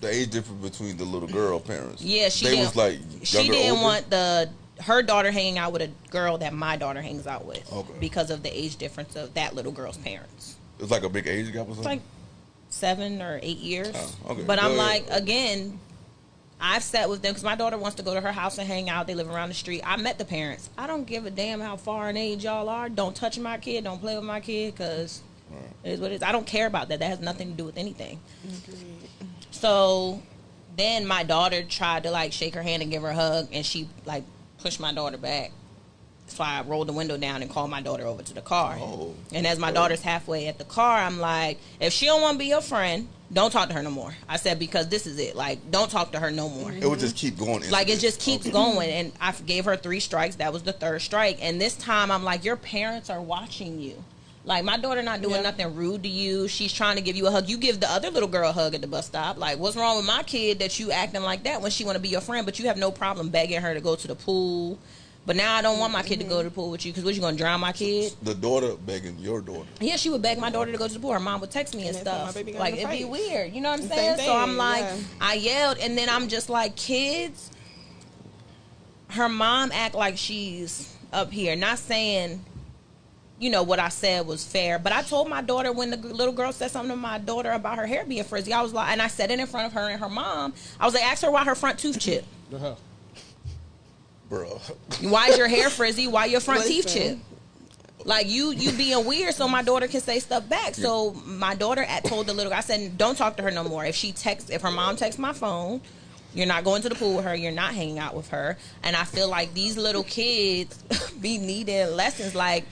the age difference between the little girl parents. Yeah, was like she didn't older? want her daughter hanging out with a girl that my daughter hangs out with Okay. because of the age difference of that little girl's parents. It's like a big age gap or something. It's like 7 or 8 years. Oh, okay. But Go I'm ahead. like, again, I've sat with them because my daughter wants to go to her house and hang out. They live around the street. I met the parents. I don't give a damn how far in age y'all are. Don't touch my kid. Don't play with my kid because it is what it is. I don't care about that. That has nothing to do with anything. So then my daughter tried to like shake her hand and give her a hug, and she like pushed my daughter back. So I rolled the window down and called my daughter over to the car. Oh. And as my daughter's halfway at the car, I'm like, if she don't want to be your friend, don't talk to her no more. I said, because this is it. Like, don't talk to her no more. It would just keep going. Like, it just keeps going. And I gave her 3 strikes. That was the 3rd strike. And this time, I'm like, your parents are watching you. Like, my daughter not doing nothing rude to you. She's trying to give you a hug. You give the other little girl a hug at the bus stop. Like, what's wrong with my kid that you acting like that when she want to be your friend, but you have no problem begging her to go to the pool? But now I don't want my kid to go to the pool with you because what, you going to drown my kid? The daughter begging your daughter. Yeah, she would beg my daughter to go to the pool. Her mom would text me and that's why stuff. my baby got Like, in a it'd be fight. weird. You know what I'm Same saying? So I'm thing, like, yeah. I yelled, and then I'm just like, kids, her mom act like she's up here. Not saying, you know, what I said was fair, but I told my daughter when the little girl said something to my daughter about her hair being frizzy, I was like, and I said it in front of her and her mom. I was like, ask her why her front tooth chipped. Bro. Why is your hair frizzy? Why your front teeth Listen. chipped? Like, you being weird so my daughter can say stuff back. So my daughter told the little girl, I said, don't talk to her no more. If her mom texts my phone, you're not going to the pool with her. You're not hanging out with her. And I feel like these little kids be needing lessons. Like,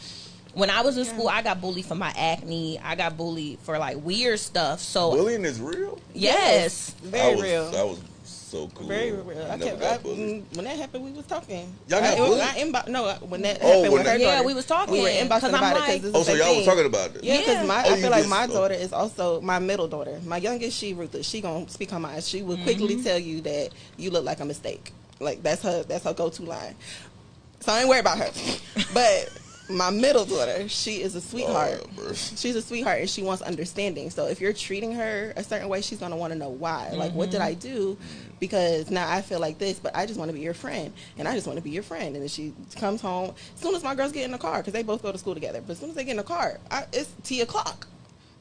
when I was in school, I got bullied for my acne. I got bullied for, like, weird stuff. So Bullying is real? yes. Very real. That was so cool. Very real. I never got bullied. When that happened, we was talking. Y'all got bullied? When that Oh, happened when with her that- Yeah, daughter, we was talking. we were 'Cause inboxing I'm about it like- because Oh, so y'all was talking about it? Yeah, because Yeah. I you feel like just- my oh. daughter is also my middle daughter. My youngest, she ruthless. She gonna speak her mind. She will quickly tell you that you look like a mistake. Like that's her go-to line. So I ain't worried about her. But my middle daughter, she is a sweetheart. bro. She's a sweetheart and she wants understanding. So if you're treating her a certain way, she's gonna want to know why. Like, what did I do? Because now I feel like this, but I just want to be your friend, and I just want to be your friend. And then she comes home as soon as my girls get in the car, because they both go to school together. But as soon as they get in the car, it's T o'clock.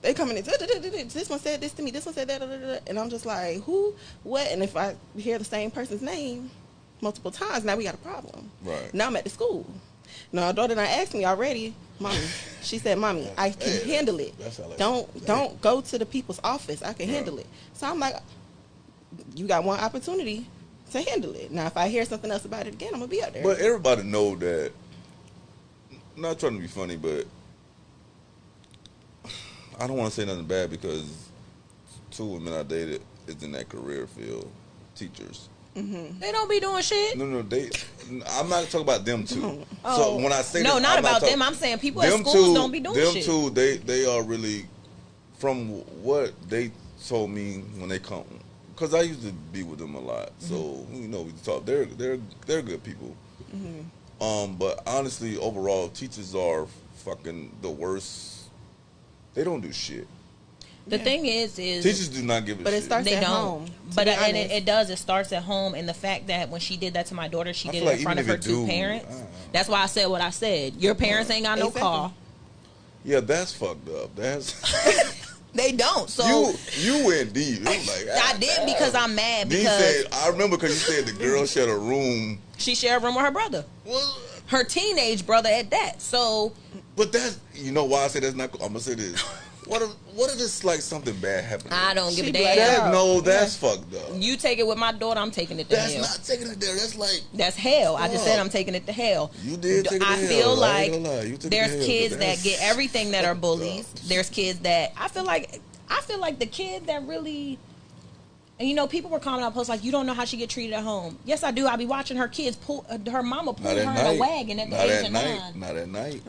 They come in and this one said this to me, this one said that, and I'm just like, who, what? And if I hear the same person's name multiple times, now we got a problem. Right. Now I'm at the school. Now, our daughter done asked me already, Mommy. She said, Mommy, I can handle it. That sound like Don't go to the people's office. I can handle it. So I'm like, you got one opportunity to handle it. Now, if I hear something else about it again, I'm gonna be up there. But everybody know that. Not trying to be funny, but I don't want to say nothing bad because 2 women I dated is in that career field, teachers. They don't be doing shit. No, they. I'm not talking about them two. Oh. So when I say no, that, not I'm about talking- them. I'm saying people at them schools two, don't be doing them shit. two, they are really, from what they told me when they come, because I used to be with them a lot. So you know, we talk. They're good people. But honestly, overall, teachers are fucking the worst. They don't do shit. The thing is teachers do not give a But shit. it starts they at don't. home. But and it does. It starts at home, and the fact that when she did that to my daughter, she I did feel it like in front of even her if it two do, parents. That's why I said what I said. Your parents ain't got no Exactly. car. Yeah, that's fucked up. That's They don't. So you went deep. It was like I did because I'm mad Then you because said, I remember because you said the girl shared a room. she shared a room with her brother, Well, her teenage brother at that. So but that's, you know why I say that's not cool? I'm gonna say this. What if it's like something bad happened? I don't give a She damn. blacked out. No, that's fucked up. You take it with my daughter, I'm taking it to That's hell. not taking it there. That's like That's hell. I just said Fuck. I'm taking it to hell. You did take it to I hell. feel I like ain't gonna lie. You took it to there's hell, kids but that that's get everything that are fucked bullies. up. There's kids that I feel like the kid that really, and you know, people were commenting on posts like, you don't know how she get treated at home. Yes, I do. I be watching her kids pull her mama pull not her at in night. a wagon at the Not age at of night. 9. Not at night.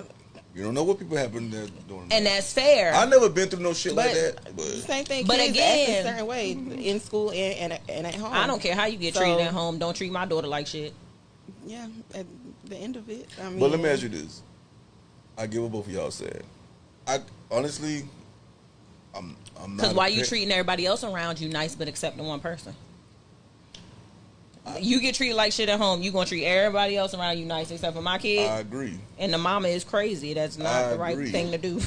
You don't know what people happen there doing. And that's fair. I never been through no shit like But that. But same thing. But Kids again- act a certain way in school and at home. I don't care how you get So- treated at home. Don't treat my daughter like shit. Yeah, at the end of it, I mean. But let me ask you this. I get what both of y'all said. I honestly, I'm not. Because why you a- treating everybody else around you nice but accepting one person? You get treated like shit at home. You gonna treat everybody else around you nice except for my kid. I agree. And the mama is crazy. That's not I the right agree. thing to do.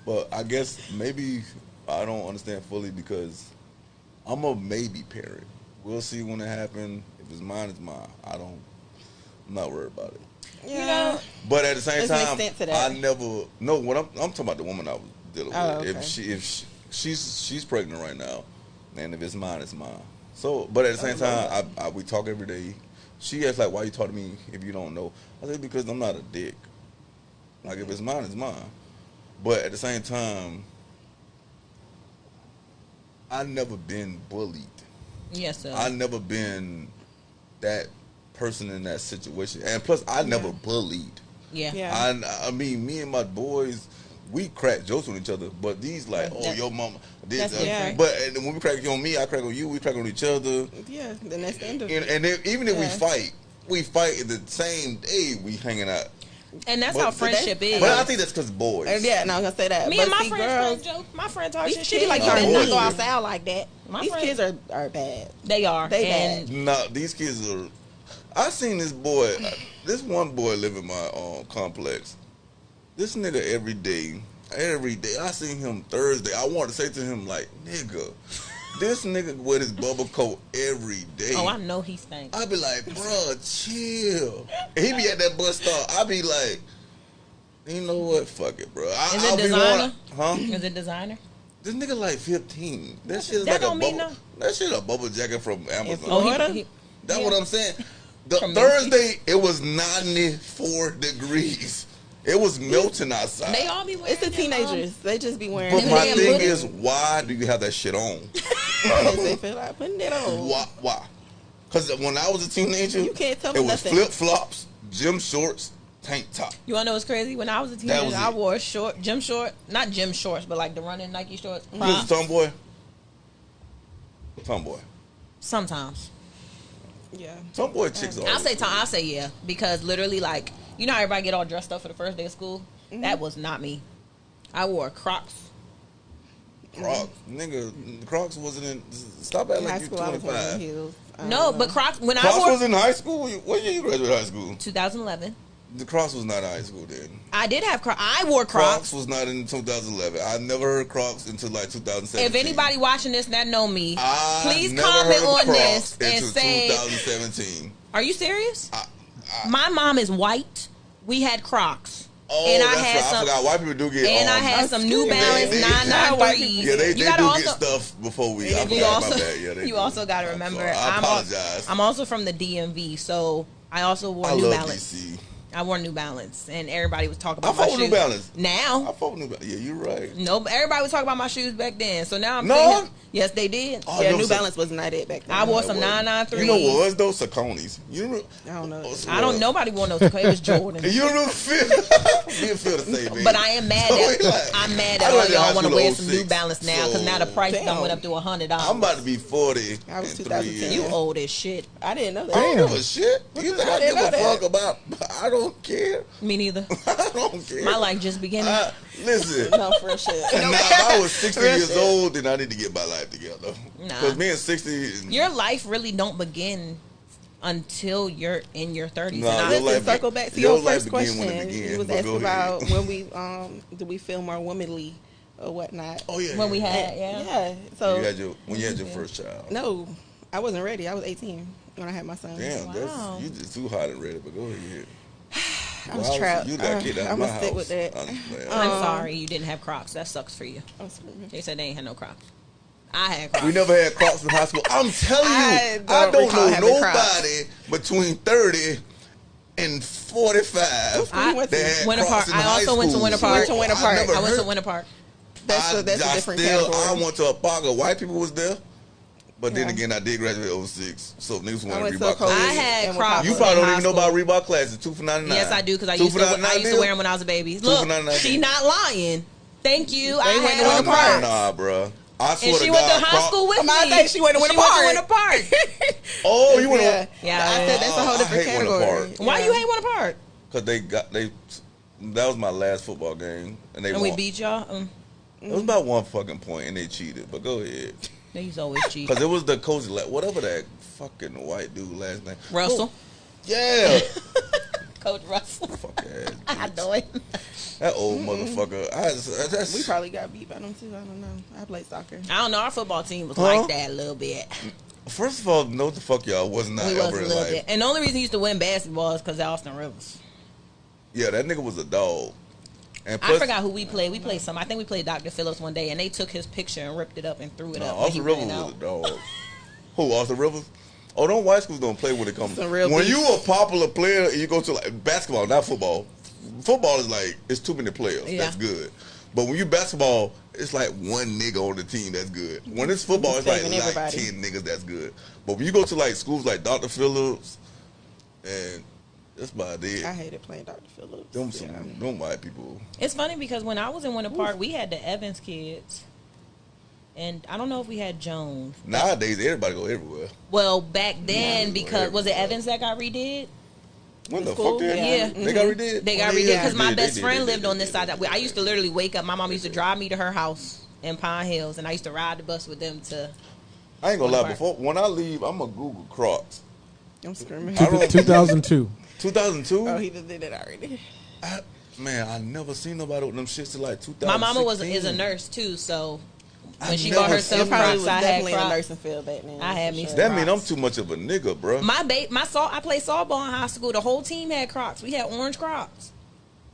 But I guess maybe I don't understand fully because I'm a maybe parent. We'll see when it happens. If it's mine, it's mine. I'm not worried about it. Yeah. You know, But at the same There's an time, extent to that. I never. No, what I'm talking about the woman I was dealing with. Oh, okay. If she's pregnant right now, and if it's mine, it's mine. So, but at the same time, we talk every day. She asks like, "Why you talk to me if you don't know?" I said, "Because I'm not a dick. Like if it's mine, it's mine." But at the same time, I never been bullied. yes, sir. I never been that person in that situation, and plus, I never bullied. yeah. Yeah. I mean, me and my boys, we crack jokes on each other, but these like, oh, That- your mama did that's that. different. But and when we crack on me, I crack on you, we crack on each other, Yeah, then that's the end of and, it. and then, even if Yeah. we fight the same day we hanging out. And that's But- how but friendship is. But I think that's because boys. Yeah, no, I'm gonna say that. Me but and my see, friends girls, crack jokes. My friend talk these shit. She be like, kids you are better not go boys. outside like that. My these friends, kids are bad. they are. they and No, these kids are. I seen this boy. This one boy live in my complex. This nigga every day. I seen him Thursday. I wanted to say to him like, nigga, this nigga with his bubble coat every day. oh, I know he stinks. I be like, bruh, chill. And he be at that bus stop. I be like, you know what? Fuck it, bro. Is I'll it be designer? Huh? Is it designer? This nigga like 15. That shit is That like don't a mean bubble. nothing. That shit a bubble jacket from Amazon. Oh, Florida? That's yeah. what I'm saying. The From Thursday it was 94 degrees. It was melting outside. They all be wearing It's the them, teenagers. They just be wearing. But Them my damn thing hoodies. is, why do you have that shit on? because they feel like putting it on. Why? Because when I was a teenager, You can't tell me it was nothing. flip flops, gym shorts, tank top. You wanna know what's crazy? When I was a That teenager, was I it. wore not gym shorts, but like the running Nike shorts. You was a tomboy? Tomboy. Sometimes. Yeah. Tomboy chicks are. I'll say yeah, because literally, like, you know how everybody get all dressed up for the first day of school? Mm-hmm. That was not me. I wore Crocs. Crocs. Nigga, Crocs wasn't in. Stop acting In high like you school, I was wearing 25. heels. I No, don't know. but Crocs, when Crocs I wore was in high school? What year you graduated high school? 2011, The Crocs was not high school then. I did have Crocs. I wore Crocs Crocs. was not in 2011. I never heard Crocs until like 2017. If anybody watching this that know me, I please never comment heard of on Crocs this and until say, 2017. are you serious? I- My mom is white. We had Crocs. Oh, and I that's had right. some, I forgot. White people do get. and I had some New Balance they- 993s. Yeah, they You do gotta get stuff before we. I You forgot also, my bad. Yeah, they you do. also got to I'm remember. sorry. I apologize. I'm also from the DMV, so I also wore I New love Balance. DC. I wore New Balance, and everybody was talking I about my fuck shoes. with New Balance. Now, I fuck with New Balance. Yeah, you're right. no, but everybody was talking about my shoes back then. So now I'm No? saying, yes, they did. Oh, Yeah, them New some- Balance was not it back then. I wore that some wasn't. 993s. You know what was those Sauconys? You remember? I don't know. I don't. Nobody wore those. It was Jordan. You remember feel? You feel the same, baby. But I am mad So that it's like- I'm mad I that all graduated high y'all want to school in wear some New 06, Balance now because so- now the price done Damn. went up to $100. I'm about to be 40 I was in 3 2010. years. You old as shit. I didn't know that. I don't Damn. give a shit. You think I I didn't give a know fuck that. about? I don't don't care. Me neither. I don't care. My life just beginning. Listen. No, for shit. Now, if I was 60 Real years shit. old, then I need to get my life together. Nah. Because me at 60... Your life really don't begin until you're in your 30s. Nah, And your Listen, life- circle back to your your life first begin when it question. begin, You was but asking go ahead. about when we do we feel more womanly or whatnot. Oh, yeah. when we yeah. had, Yeah. So When you had your first child. no, I wasn't ready. I was 18 when I had my son. Damn, Wow. you just too hot and ready, but go ahead. I was trapped. You got kicked out of I'm my gonna stick house. with that. I'm sorry you didn't have Crocs. That sucks for you. I'm screaming. They said they ain't had no Crocs. I had Crocs. We never had Crocs in high school. I'm telling you, I I don't don't recall know having nobody Crocs. between 30 and 45 I went to that had Winter Crocs Park. in I high also went to school. Winter She went Park. to Winter I've Park. never I went to heard- Winter Park. That's a different category. I went to a park of white people was there, but then Yeah. again, I did graduate in 06, so niggas I want went to to Reebok a college. I classes. had and Crocs. You Wakanda. probably in don't high even know school. about Reebok classes. 2 for $99. Yes, I do because I 2 used for to $99 wear them when I was a baby. for Look, $99. she not lying. Thank you. I went to had Winter on Park. Crocs. Nah, bro. I swear And to she God, went to high Crocs- school with I'm about me. to say she went to Winter Park. Winter Park. Oh, you went Yeah. Yeah, I said that's a whole I different hate Winter category. Park. Why Yeah. you hate Winter Park? because that was my last football game, and they And we won. beat y'all. It was about one fucking point, and they cheated. But go ahead, They used to always cheat. because it was the coach, whatever that fucking white dude last name. Russell. Yeah, Coach Russell. fuck ass. I bitch. know it. That old motherfucker. That's We probably got beat by them too. I don't know. I played soccer. I don't know. Our football team was Huh? like that a little bit. First of all, no, the fuck y'all was not We was a ever in little life. bit. And the only reason he used to win basketball is because of Austin Rivers. Yeah, that nigga was a dog. And I plus, forgot who we played. We played some. I think we played Dr. Phillips one day, and they took his picture and ripped it up and threw it No, up. when he Austin ran Rivers out. was a dog. Who, Austin Rivers? Oh, don't white schools don't play when it comes. Some real When beef. you a popular player and you go to like basketball, not football. Football is like it's too many players. Yeah. That's good. But when you basketball, it's like one nigga on the team that's good. When it's football, it's like, Saving everybody. 10 niggas that's good. But when you go to like schools like Dr. Phillips, and that's about it. I hated playing Dr. Phillips. Them white people. It's funny because when I was in Winter Park, we had the Evans kids. And I don't know if we had Jones. Nowadays, everybody go everywhere. Well, back then, Yeah, because was it everywhere. Evans that got redid? When the School? fuck they Yeah. They got redid? They got Oh, redid yeah, because my they best did, friend they lived did, on this they side. did, I used to literally wake up. My mom They used to did. drive me to her house in Pine Hills, and I used to ride the bus with them to. I ain't gonna lie. Park. Before when I leave, I'm gonna Google Crocs. I'm screaming. I don't- 2002. 2002. Oh, he just did it already. Man, I never seen nobody with them shits till like 2016. My mama is a nurse too, so when I she never bought seen- herself It probably Crocs, was I had definitely in the Crocs. nursing field back then. I had for me sure. some- That mean I'm Crocs. too much of a nigga, bro. I played softball in high school. The whole team had Crocs. We had orange Crocs.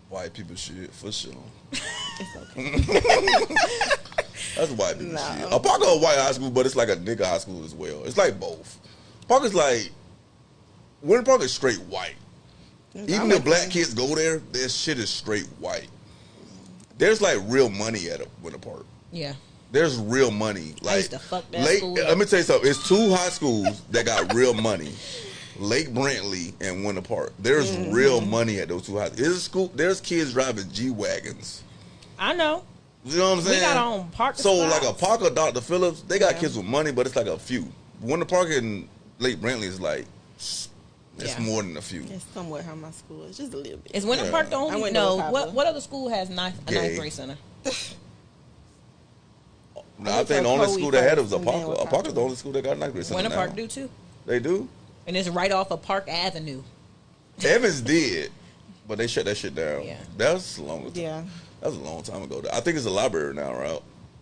White people shit for sure. It's okay. That's white people No. shit. A Parker a white high school, but it's like a nigga high school as well. It's like both. Parker's like Winter Park is straight white. Even if black kids go there, their shit is straight white. There's like real money at a Winter Park. Yeah. There's real money. Like used to fuck that school up. Let me tell you something. It's two high schools that got real money. Lake Brantley and Winter Park. There's real money at those two high schools. There's kids driving G-Wagons. I know. You know what I'm saying? We got our own park. So like a Parker, Dr. Phillips, they got kids with money, but it's like a few. Winter Park and Lake Brantley is like it's Yeah. more than a few. It's somewhat how my school is, just a little bit. Is Winter Yeah. Park the I only? went to No. Wakaba. What other school has a ninth Gay. grade center? No, I went think to the only Coe school that had it was first, a and then Parker. A Wakaba. Parker's the only school that got a ninth grade center Winter now. Park do too, They do. and it's right off of Park Avenue. Evans did, but they shut that shit down. Yeah. That's a long. Yeah. That was a long time ago. I think it's a library now, right?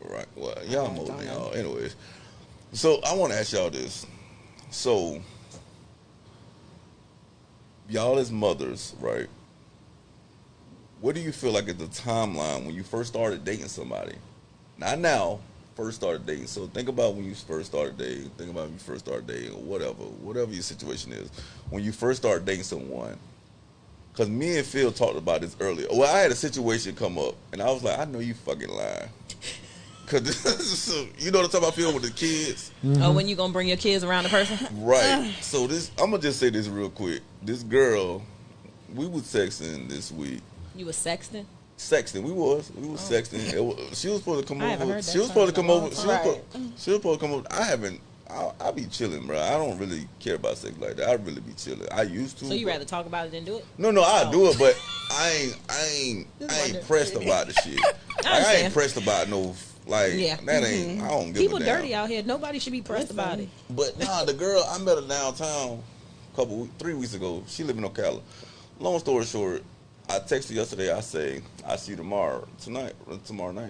Right. Well, y'all I more don't than know. y'all. Anyways, so I want to ask y'all this. So, y'all as mothers, right? What do you feel like is the timeline when you first started dating somebody? Not now. First started dating. So think about when you first started dating. Think about when you first started dating, or whatever your situation is. When you first started dating someone. Because me and Phil talked about this earlier. Well, I had a situation come up, and I was like, I know you fucking lying. Because, you know what I'm talking about, Phil, with the kids? Oh, when you gonna bring your kids around the person? Right. So I'm going to just say this real quick. This girl, we was texting this week. You was sexting? Sexting. We was sexting. She was supposed to come I haven't over. heard that She was supposed to term come in a over. long She was supposed to come over. I I be chilling, bro. I don't really care about sex like that. I really be chilling. I used to. So you rather talk about it than do it? No, I Oh. do it, but I ain't pressed about the shit. Like, I understand. ain't pressed about no like Yeah. that ain't. I don't give People a damn. dirty out here. Nobody should be pressed about it. But nah, the girl I met her downtown 3 weeks ago. She live in Ocala. Long story short, I texted her yesterday. I say I see you tomorrow night.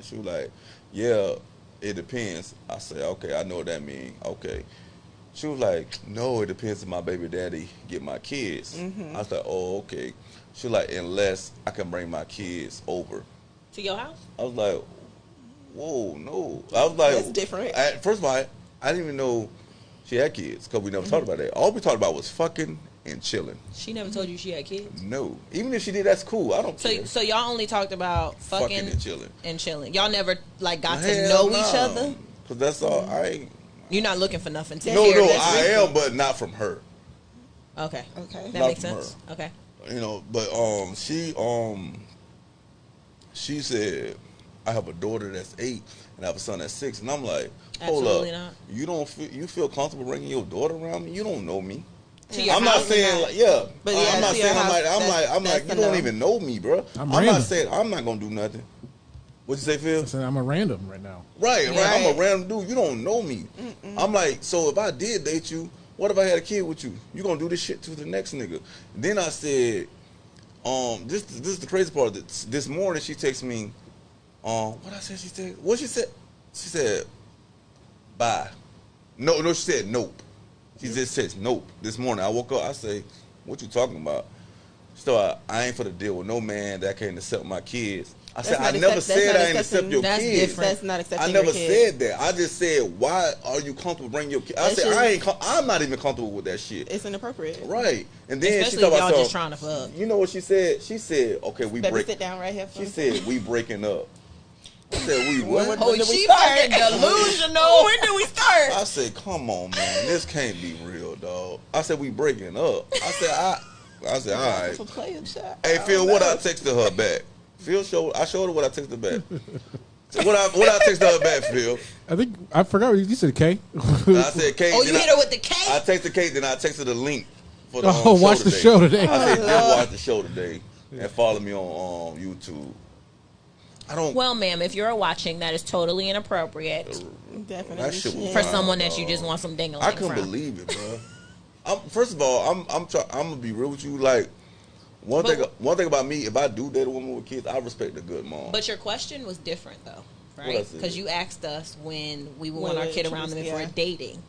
She was like, yeah, it depends. I say okay, I know what that means. Okay. She was like, no, it depends if my baby daddy get my kids. I was like, oh, okay. She was like, unless I can bring my kids over. To your house? I was like, whoa, no. I was like, That's different. First of all, I didn't even know she had kids because we never talked about that. All we talked about was fucking and chilling. She never told you she had kids? No. Even if she did, that's cool. I don't care. So y'all only talked about fucking and chilling. Y'all never like got to Hell know each other? Because that's all. I ain't. You're not looking for nothing to No, hear. I am, but not from her. Okay. Okay. That Not makes from sense. Okay. You know, but she said I have a daughter that's 8 and I have a son that's 6, and I'm like, hold Absolutely up, not. you feel comfortable bringing your daughter around me? You don't know me. To your I'm not house? saying like, yeah, But yeah, I'm not to your saying house, I'm like that's you the don't no. even know me, bro. I'm not random. saying I'm not gonna do nothing. What you say, Phil? I said I'm a random right now. Right. I'm a Right. random dude. You don't know me. I'm like, so if I did date you, what if I had a kid with you? You gonna do this shit to the next nigga? Then I said, this is the crazy part. This morning she texted me, what I said she said? What she said? She said, bye. No, she said nope. She just said nope. This morning I woke up. I say, what you talking about? So I ain't for to deal with no man that can't accept my kids. I said, I never said I ain't accept your That's kids. different. That's not accepting I never your kid. said that. I just said, why are you comfortable bringing your kid? I That's said, just- I'm not even comfortable with that shit. It's inappropriate. Right. And then Especially she talked if y'all about just trying to fuck. You know what she said? She said, okay, we Baby, break. sit down right here. She said, we breaking up. I said, we what? When did we she start? fucking delusional. When did we start? I said, come on, man. This can't be real, dog. I said, we breaking up. I said, all right. For playing shot. Hey, Phil, what I texted her back? I showed her what I texted back. What I texted her back, Phil? I think I forgot what you said. K. I said, Kate. Oh, you hit her with the K? I texted Kate, then I texted the link for the Oh, watch the show today. I said, go watch the show today and follow me on YouTube. I don't. Well, ma'am, if you're watching, that is totally inappropriate Definitely. That shit was shit. for Wow, someone that dog. you just want some dingling I couldn't from. believe it, bro. First of all, I'm gonna be real with you. Like one thing about me, if I do date a woman with kids, I respect a good mom. But your question was different, though, What I right? said? Because you asked us when we would When want our we kid around them if introduce- we're dating.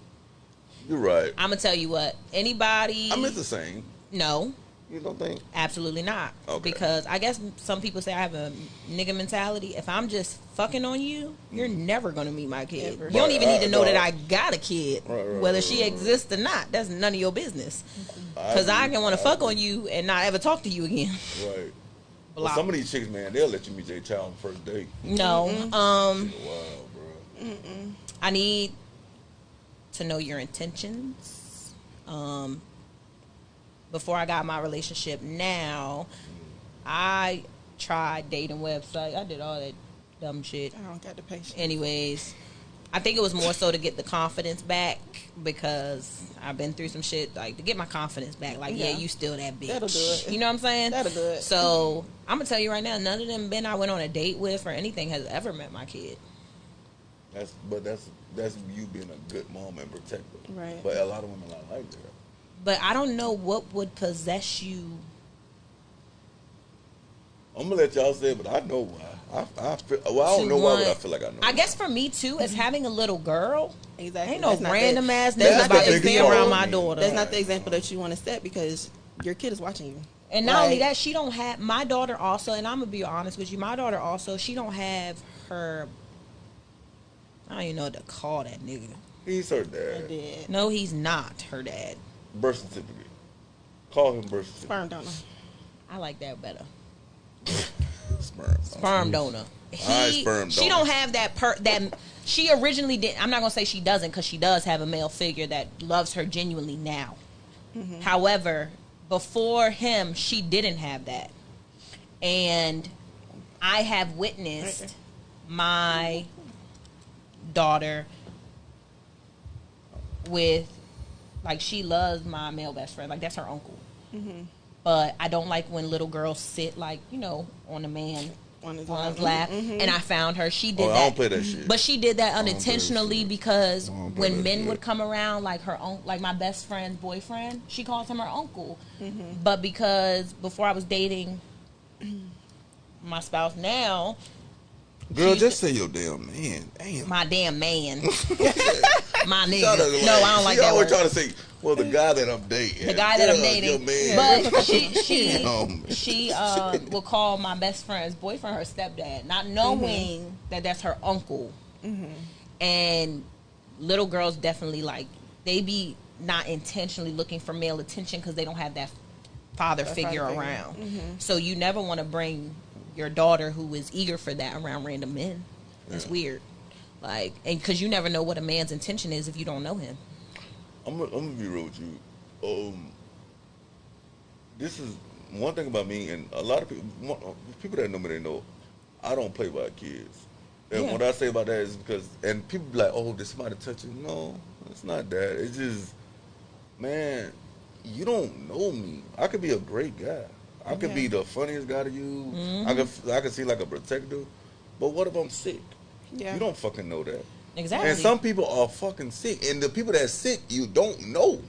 You're right. I'm gonna tell you what. Anybody? I meant the same. No, You don't think? absolutely not. Okay. Because I guess some people say I have a nigga mentality. If I'm just fucking on you, you're never gonna meet my kid. Ever. You don't even need to know no. that I got a kid, Right, whether right, she right. exists or not. That's none of your business. Because I can want to fuck on you and not ever talk to you again. Right. Well, Block. some of these chicks, man, they'll let you meet their child on the first date. No. Wow, bro. I need to know your intentions. Before I got my relationship now, I tried dating website. I did all that dumb shit. I don't got the patience. Anyways, I think it was more so to get the confidence back because I've been through some shit, like to get my confidence back. Like, yeah, Yeah. you still that bitch. That'll do it. You know what I'm saying? That'll do it. So I'm gonna tell you right now, none of them men I went on a date with or anything has ever met my kid. That's you being a good mom and protector. Right. But a lot of women not like that. But I don't know what would possess you. I'm gonna let y'all say it, but I know why. I feel, well, I don't to know why, but I want- feel like I know. I guess for me too, as having a little girl, Exactly. ain't no That's not random the- ass that's nigga not about the to be example- around my daughter. That's not the example that you want to set because your kid is watching you. And not only Like- that, she don't have my daughter also, and I'm gonna be honest with you, my daughter also, she don't have her. I don't even know what to call that nigga. He's her I dad. did. No, he's not her dad. Birth certificate. Call him birth certificate. Sperm donor. I like that better. Sperm. Sperm donor. Alright, sperm She donor. don't have that she originally did. I'm not gonna say she doesn't because she does have a male figure that loves her genuinely now. However, before him, she didn't have that, and I have witnessed my daughter with, like, she loves my male best friend. Like, that's her uncle. But I don't like when little girls sit, like, you know, on a man On his lap. And I found her. She did I that. don't play that shit. But she did that don't play that unintentionally shit. because I don't play when that men shit. would come around, like her own, like my best friend's boyfriend, she calls him her uncle. But because before I was dating my spouse now, Girl, she just say your damn man. Damn. my damn man, my Try nigga. to, No, I don't like she that always word. trying to say, well, the guy that I'm dating. The guy that I'm dating, Your man. but she Damn. will call my best friend's boyfriend her stepdad, not knowing that that's her uncle. And little girls definitely, like, they be not intentionally looking for male attention because they don't have that father figure around. So you never want to bring your daughter who is eager for that around random men. It's weird, like, and because you never know what a man's intention is if you don't know him. I'm gonna be real with you. This is one thing about me, and a lot of people that know me, they know I don't play by kids. And what I say about that is because, and people be like, "Oh, did somebody touch you?" No, it's not that. It's just, man, you don't know me. I could be a great guy. I could be the funniest guy to you. I could seem like a protector. But what if I'm sick? Yeah. You don't fucking know that. Exactly. And some people are fucking sick. And the people that's sick, you don't know.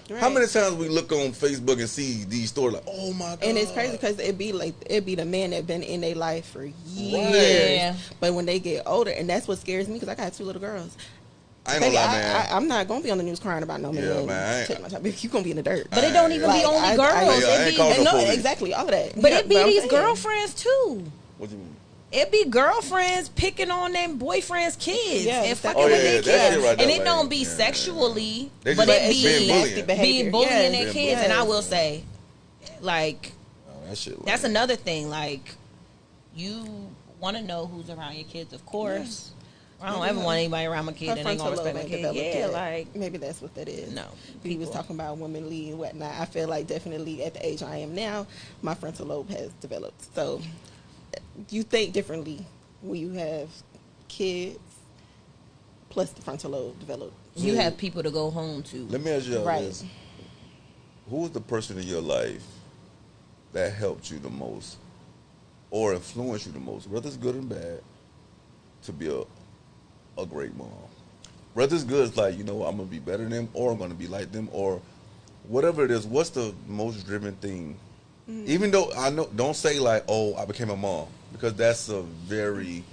Right. How many times we look on Facebook and see these stories like, oh my God. And it's crazy because it be the man that been in their life for years. Yeah. But when they get older, and that's what scares me because I got 2 little girls. I ain't gonna lie, man. I'm not gonna be on the news crying about no man. Yeah, man, Take my time. You gonna be in the dirt. But it don't even Like, be only I- girls. I- I It ain't be, calling no, police. exactly, all of that. but Yeah, it be I'm these saying. girlfriends too. What you mean? It be girlfriends picking on them boyfriends' kids Yeah, and that's fucking Oh, with yeah, their that shit kids. right And there, it like, don't be yeah. sexually, They but just it being be bullying. nasty behavior. being bullying Yes. their Being kids. And I bullying. will say, like, Oh, that shit. that's like, another thing. Like, you want to know who's around your kids, of course. I don't ever want anybody around my kid Her that ain't gonna frontal respect lobe my ain't kid. developed Yeah, yet. like, maybe that's what that is. no. He was People- talking about women lead and whatnot. I feel like definitely at the age I am now, my frontal lobe has developed. So you think differently when you have kids, plus the frontal lobe developed. You have people to go home to. Let me ask you Right. this. Who was the person in your life that helped you the most or influenced you the most, whether it's good and bad, to be a great mom? Whether it's good, it's like, you know, I'm going to be better than them or I'm going to be like them or whatever it is, what's the most driven thing? Even though I know, don't say like, oh, I became a mom, because that's a very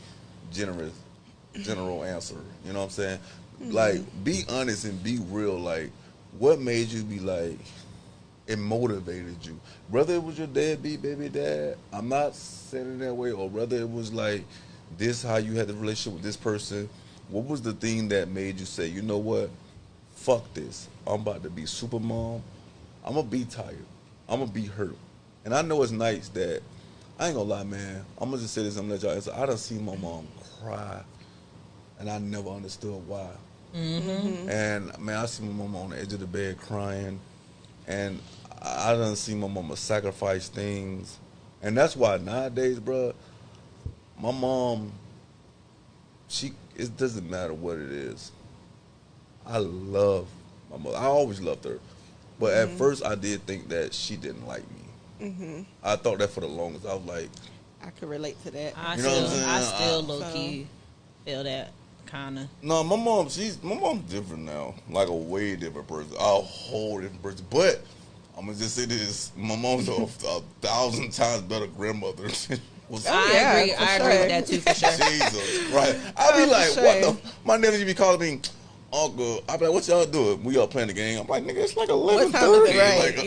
general answer. You know what I'm saying? Like, be honest and be real. Like, what made you be like, it motivated you? Whether it was your deadbeat baby dad, I'm not saying it that way, or whether it was like this, how you had the relationship with this person. What was the thing that made you say, you know what? Fuck this. I'm about to be super mom. I'm going to be tired. I'm going to be hurt. And I know it's nice that, I ain't going to lie, man. I'm going to just say this and let y'all answer. I done seen my mom cry, and I never understood why. And, man, I see my mama on the edge of the bed crying, and I done seen my mama sacrifice things. And that's why nowadays, bro, my mom, it doesn't matter what it is. I love my mother. I always loved her. But at first, I did think that she didn't like me. I thought that for the longest. I was like, I could relate to that. I You know what I'm saying? still low key feel that kind of. no, my mom's different now. Like a way different person. A whole different person. But I'm going to just say this. My mom's a 1,000 times better grandmother. yeah, I agree. for I agree sure. with that too, for sure. Jesus Christ. I be for like, sure. what the? My nephew be calling me uncle. I be like, what y'all doing? We all playing the game. I'm like, nigga, it's like 11:30. time is it? Right, Like,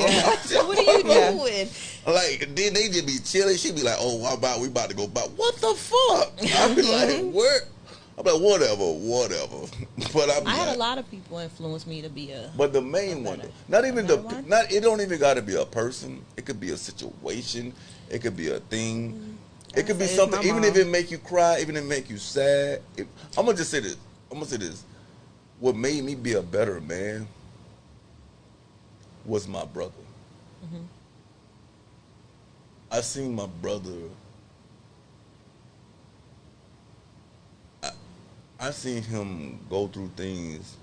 yeah. What are you Yeah. doing? like, then they just be chilling. She be like, oh, we about to go back. What the fuck? I be like, what? I'm like, whatever. But I be I had like, a lot of people influence me to be a. but the main one, better- not even better one? it don't even got to be a person. It could be a situation. It could be a thing. It could be It's something, my even mom. if it make you cry, even if it make you sad. I'm gonna just say this. What made me be a better man was my brother. I seen my brother. I seen him go through things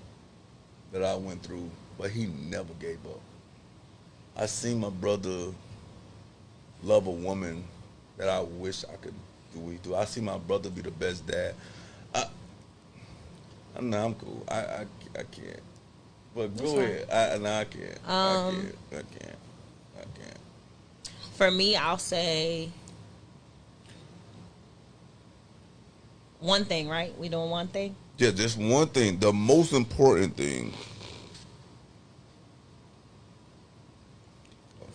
that I went through, but he never gave up. I seen my brother love a woman that I wish I could do what he do. I see my brother be the best dad. I'm cool. I can't. But That's go fine. ahead. I can't. I can't. For me, I'll say one thing, right? We doing one thing? Yeah, just one thing. The most important thing.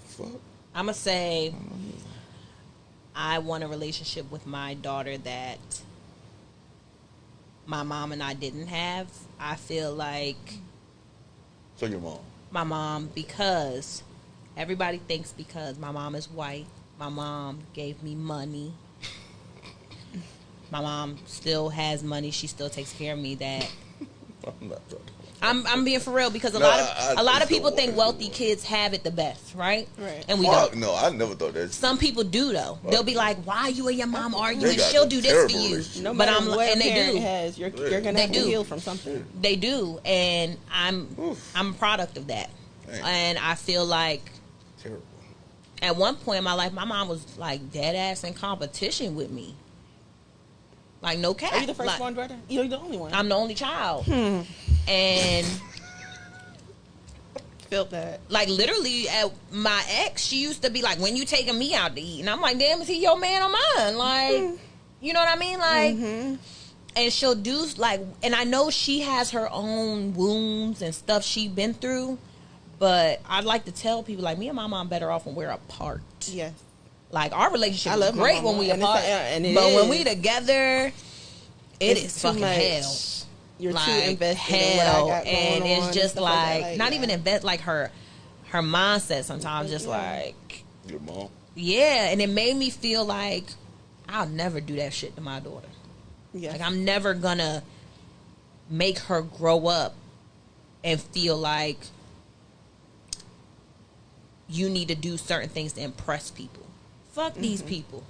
Fuck. I'm going to say I want a relationship with my daughter that my mom and I didn't have. I feel like So your mom. my mom, because everybody thinks because my mom is white, my mom gave me money. My mom still has money. She still takes care of me. That I'm not talking. I'm being for real, because a No, lot of it's people the think one. wealthy kids have it the best, right? Right. And we Fuck, don't. no, I never thought that. Some people do though. They'll be like, "Why you and your mom arguing? got She'll a do this for terrible you." relationship. No But matter I'm what and they parent do. has, you're They gonna have to do. heal from something. They do, and I'm Oof. a product of that. Dang. And I feel like Terrible. at one point in my life, my mom was like dead ass in competition with me. Like no cap. Are you the first Like, one, brother? You're the only one. I'm the only child, and Felt that. like literally at my ex, she used to be like, "When you taking me out to eat?" And I'm like, "Damn, is he your man or mine?" Like, you know what I mean? Like, and she'll do like, and I know she has her own wounds and stuff she's been through, but I'd like to tell people like, me and my mom better off when we're apart. Yes. Like our relationship I is love my great mama, when we and it's- apart, and it but when is. we together, it's too fucking much. hell. You're Like too invested in what I hell, got going and on it's and just stuff like, that. not yeah. even invest like her mindset. Sometimes just Yeah. like, Your mom. yeah, and it made me feel like I'll never do that shit to my daughter. Yes. Like I'm never gonna make her grow up and feel like you need to do certain things to impress people. Fuck these people.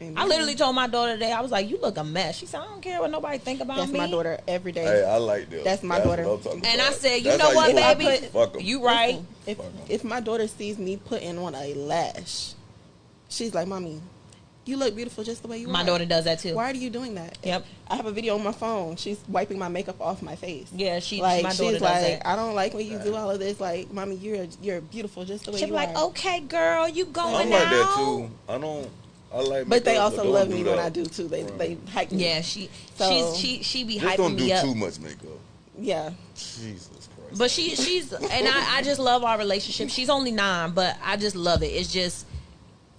Amen. I literally told my daughter today, I was like, "You look a mess." She said, "I don't care what nobody think about That's me." my daughter every day. Hey, I like this. That's my daughter. what I'm talking And about. I said, "You That's know how what, supposed to baby? do. Fuck 'em. You right." Listen, if Fuck 'em. if my daughter sees me putting on a lash, she's like, "Mommy, you look beautiful just the way you are." My daughter does that too. Why are you doing that? Yep. I have a video on my phone. She's wiping my makeup off my face. Yeah, she Like my daughter she's does like, that. I don't like when you do all of this. Like, Mommy, you're beautiful just the way She'll you be like, are. "Okay, girl, you going I'm now?" like that too. I like. But they makeup, also don't love do me that. when I do too. They hype me. Yeah, So- she be Just hyping don't do me up. too much makeup. Yeah. Jesus Christ. But she's and I just love our relationship. She's only 9, but I just love it. It's just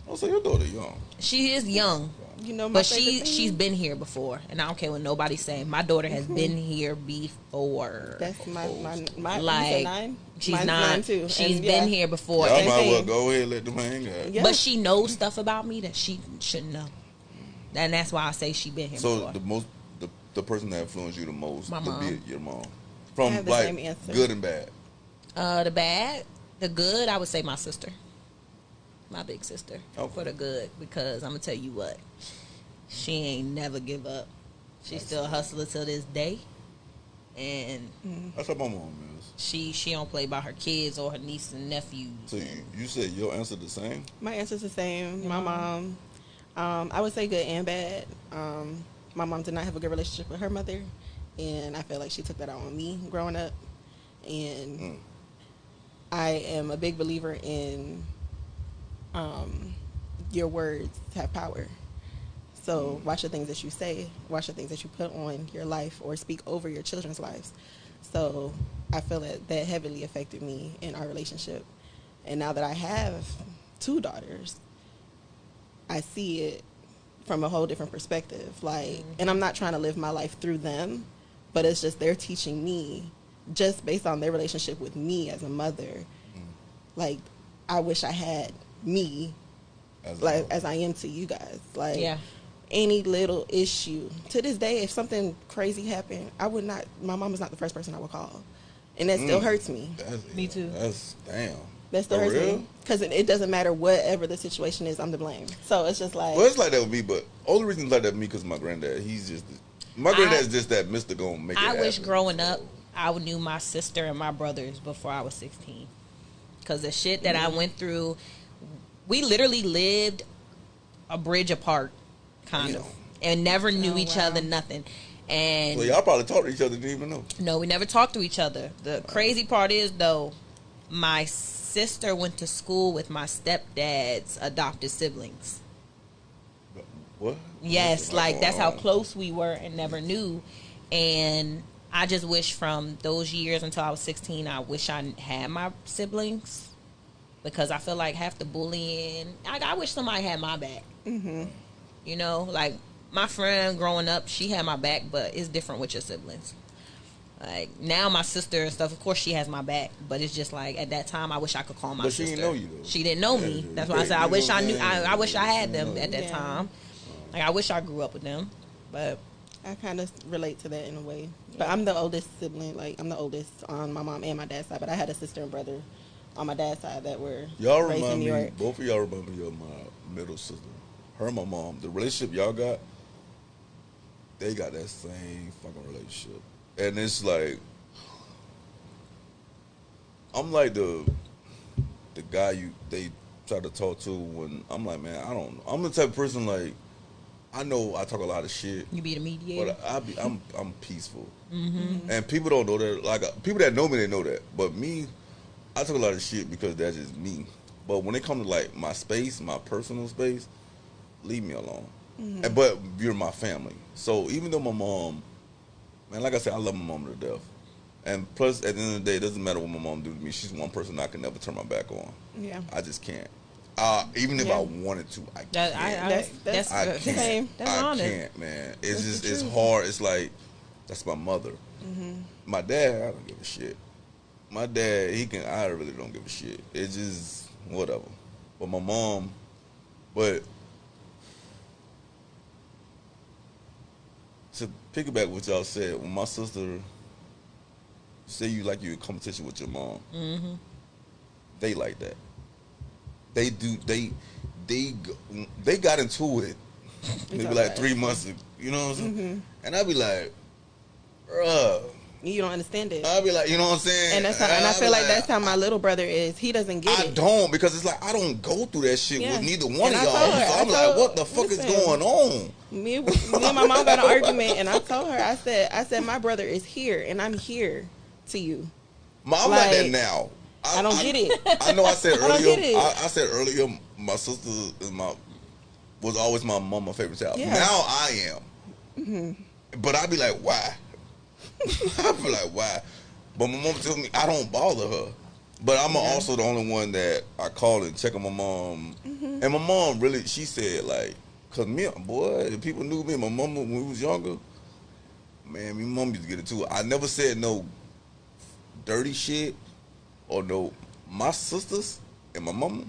Oh, so your daughter young. she is young, You know my but favorite thing? she's been here before, and I don't care what nobody's saying. My daughter has been here before. That's my you said Like 9? she's Mine's 9 too. She's And, been yeah. here before, Y'all and- might well thing. go ahead and let them hang out. Yeah. but she knows stuff about me that she shouldn't know, and that's why I say she been here So before. the person that influenced you the most, My to mom. be your mom, I from have the like same answer. good and bad. The bad, the good, I would say my sister, my big sister, Okay. for the good, because I'm gonna tell you what, she ain't never give up. She still hustling till this day, and That's how my mom is. she don't play by her kids or her nieces and nephews. So you said your answer the same? My answer's the same. My mom, I would say good and bad. My mom did not have a good relationship with her mother, and I feel like she took that out on me growing up. And I am a big believer in your words have power. So watch the things that you say, watch the things that you put on your life or speak over your children's lives. So I feel that heavily affected me in our relationship. And now that I have 2 daughters, I see it from a whole different perspective. Like, and I'm not trying to live my life through them, but it's just they're teaching me just based on their relationship with me as a mother. Like, I wish I had me as I am to you guys. Like, Yeah. any little issue to this day, if something crazy happened, I would not. My mom is not the first person I would call, and that still hurts me. Me too. That's damn. That still For hurts real? me because it doesn't matter whatever the situation is. I'm to blame. So it's just like Well, it's like that with me, but only reason it's like that with me because my granddad. He's just my granddad's just that Mister gonna make it I wish happen. growing up I knew my sister and my brothers before I was 16. Because the shit that I went through, we literally lived a bridge apart, kind of, and never knew each other, nothing. And well, y'all probably talked to each other, didn't even know. No, we never talked to each other. The crazy part is, though, my sister went to school with my stepdad's adopted siblings. What? Yes, like that's how close we were and never knew. And I just wish from those years until I was 16, I wish I had my siblings, because I feel like half the bullying, I wish somebody had my back. Mm-hmm. You know, like my friend growing up, she had my back, but it's different with your siblings. Like now my sister and stuff, of course she has my back, but it's just like at that time I wish I could call my sister. But she didn't know you though. She didn't know me. That's why I said I wish I knew. I wish I had them at that time. Like I wish I grew up with them, but I kind of relate to that in a way. But I'm the oldest sibling. Like I'm the oldest on my mom and my dad's side. But I had a sister and brother on my dad's side that were Y'all raised in remind New me. York. Both of y'all remind me of my middle sister. Her and my mom. The relationship y'all got, they got that same fucking relationship, and it's like I'm like the guy they try to talk to when I'm like, man, I don't know. I'm the type of person like I know I talk a lot of shit. you be the mediator. But I'm peaceful, Mm-hmm. and people don't know that. Like people that know me, they know that. But me, I talk a lot of shit because that's just me. But when it comes to like my space, my personal space, leave me alone. Mm-hmm. But you're my family, so even though my mom, man, like I said, I love my mom to death. And plus, at the end of the day, it doesn't matter what my mom do to me. She's one person I can never turn my back on. Yeah. I just can't. Even if I wanted to, I can't. That's I the can't. same. That's I honest. can't, man. It's That's just the it's truth. hard. It's like that's my mother. Mm-hmm. My dad, I don't give a shit. My dad, I really don't give a shit. It's just whatever. But my mom, but to piggyback what y'all said, when my sister say you like you in competition with your mom, Mm-hmm. they like that. They do. They got into it maybe like 3 months ago. You know what I'm saying? Mm-hmm. And I'd be like, bruh. You don't understand it. I'd be like, you know what I'm saying? And that's how, and I feel like that's how my little brother is. He doesn't get I it. don't, because it's like I don't go through that shit Yeah. with neither one And of I y'all. told her, So I I'm like, told- what the fuck is listen. going on? Me and my mom got an argument, and I told her, I said, my brother is here, and I'm here to you. I'm like that Like, now. I don't get it. I know I said I don't earlier. get it. I said earlier, my sister was always my mama favorite child. Yeah. Now I am. Mm-hmm. But I'd be like, why? I'd be like, why? But my mom tells me I don't bother her. But I'm also the only one that I call and check on my mom. Mm-hmm. And my mom really, she said like, cause me, boy, if people knew me and my mama when we was younger, man, my mom used to get it too. I never said no dirty shit or no. My sisters and my mama,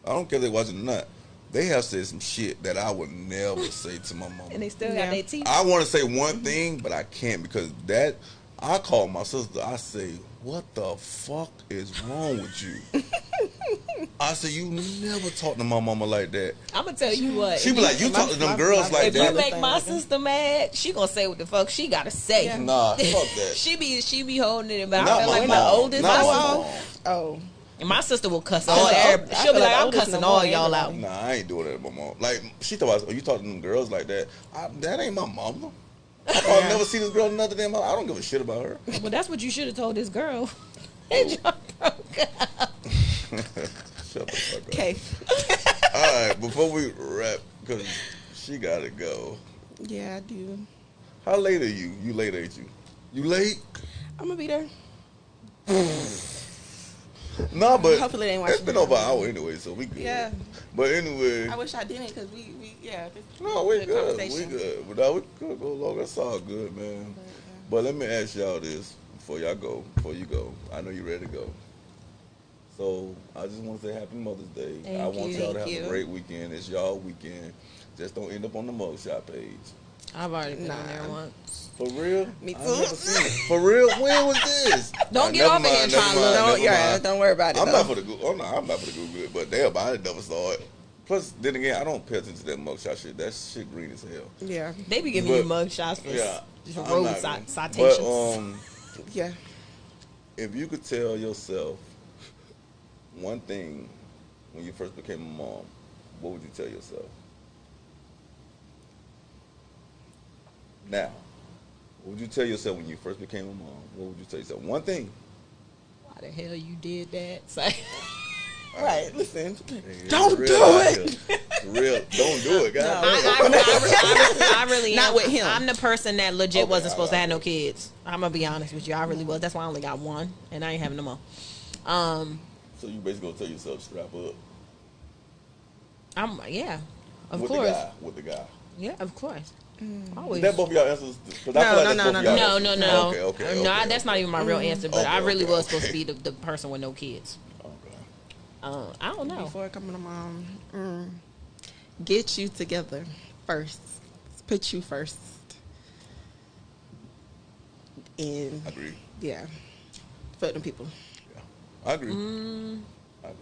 I don't care if they watching or not, they have said some shit that I would never say to my mama. And they still Yeah. got their teeth. I want to say one thing, but I can't because I call my sister. I say, what the fuck is wrong with you? I say, you never talk to my mama like that. I'm gonna tell you what. She be like, you talk to them girls like if you that. make my sister mad, she gonna say what the fuck she gotta say. Yeah. Nah, fuck that. she be holding it, but Not I feel my like mom. my oldest, Not my my sister, mom. Oh, and my sister will cuss I all feel everybody. like- I She'll be feel like, like I'm oldest cussing no all more y'all out. everybody. Nah, I ain't doing that to my mom. Like, she thought, you talking to them girls like that. That ain't my mama. I'll never see this girl another damn. I don't give a shit about her. Well, that's what you should have told this girl. And y'all broke up. Shut the fuck up. okay. All right, before we wrap, because she got to go. Yeah, I do. How late are you? You late, ain't you? You late? I'm gonna be there. No, but Hopefully they ain't it's watching been it. over an hour anyway, so we good. Yeah. But anyway, I wish I didn't, because we no, we good good. We conversation. good. But now we could go long. That's all good, man. But let me ask y'all this before you go. I know you're ready to go. So I just want to say Happy Mother's Day. Thank I want you. y'all to Thank have a you. great weekend. It's y'all weekend. Just don't end up on the mugshot page. I've already been on Nah. there once. For real? Me I too. never seen it. For real? When was this? Don't get off of here trying to look. Don't worry about it. I'm though. not for the Google. I'm not for the Google it, but damn, I never saw it. Plus, then again, I don't pay attention to that mugshot shit. That shit green as hell. Yeah. They be giving But- you mug shots for Yeah, just I'm road not gonna- citations. But Yeah. If you could tell yourself one thing when you first became a mom, what would you tell yourself? Now, what would you tell yourself when you first became a mom? What would you tell yourself? One thing. Why the hell you did that? Say. Right. Listen. It's Don't real do out it. here. It's real. Don't do it, guys. I really Not am. with him. I'm the person that legit Okay, wasn't supposed to I have no got kids. I'm gonna be honest with you. I really was. That's why I only got one, and I ain't having no more. So you basically gonna tell yourself strap up Yeah, of with course. the guy. Yeah, of course. Is Always. that both of y'all answers? 'Cause I No, feel like no, that's no, both no, of no. y'all No, answers. no. Okay. No, that's not even my real answer. But I Okay, really okay, was okay. supposed to be the person with no kids. Okay. I don't know. Before coming to mom, get you together first. Put you first. And I agree. yeah, fuck them people. Yeah. I agree. I agree.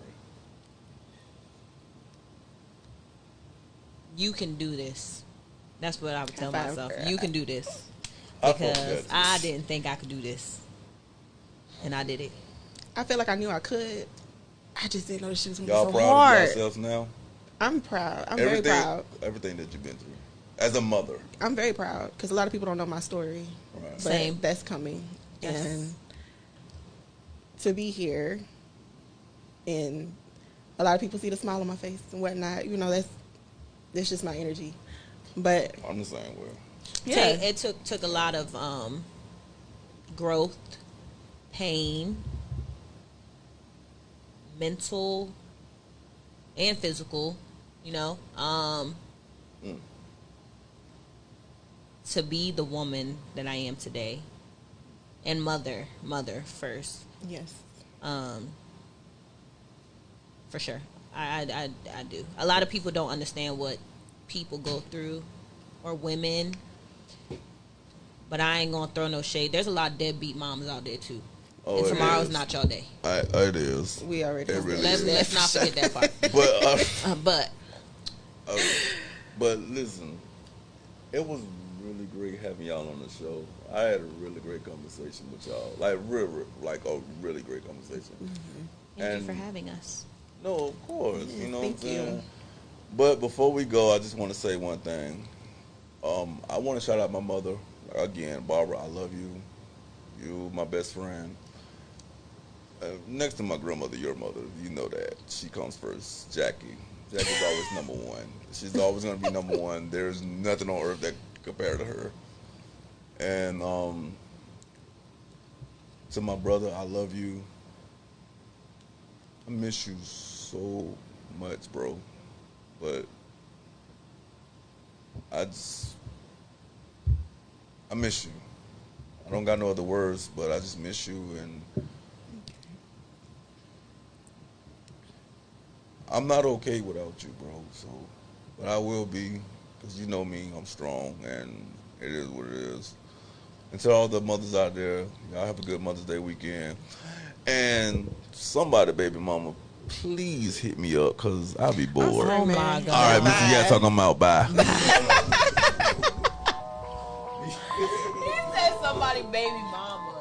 You can do this. That's what I would tell High five, myself. girl. You can do this. I fuck with Because that, too. I didn't think I could do this. And I did it. I feel like I knew I could. I just didn't know this shit was gonna Y'all be so proud hard. of yourselves now? I'm proud. I'm very proud. Everything that you've been through as a mother. I'm very proud because a lot of people don't know my story. Right. But Same. that's coming. Yes. And to be here and a lot of people see the smile on my face and whatnot, that's just my energy. But I'm the same way. yeah, It took a lot of growth, pain, mental and physical, to be the woman that I am today. And mother first. yes. For sure. I do. A lot of people don't understand what people go through, or women. But I ain't gonna throw no shade. There's a lot of deadbeat moms out there too. Oh, And it tomorrow's is. not your day. It is. We already It know really that. is. Let's not forget that part. But But but listen, it was really great having y'all on the show. I had a really great conversation with y'all, like a really great conversation. thank you And- for having us. No, of course, Yes, you know thank what I'm saying. you. But before we go, I just want to say one thing. I want to shout out my mother again, Barbara. I love you. You, my best friend. Next to my grandmother, your mother, you know that she comes first. Jackie's always number one. She's always gonna be number one. There's nothing on earth that compared to her. And to my brother, I love you. I miss you so much, bro. But I miss you. I don't got no other words, but I just miss you, and I'm not okay without you, bro. So, but I will be, because you know me, I'm strong, and it is what it is. And to all the mothers out there, y'all have a good Mother's Day weekend. And somebody, baby mama, please hit me up, because I'll be bored. Oh my Man. God. All right, Bye. Mr. Yactalk, I'm out. Bye. He said somebody baby mama.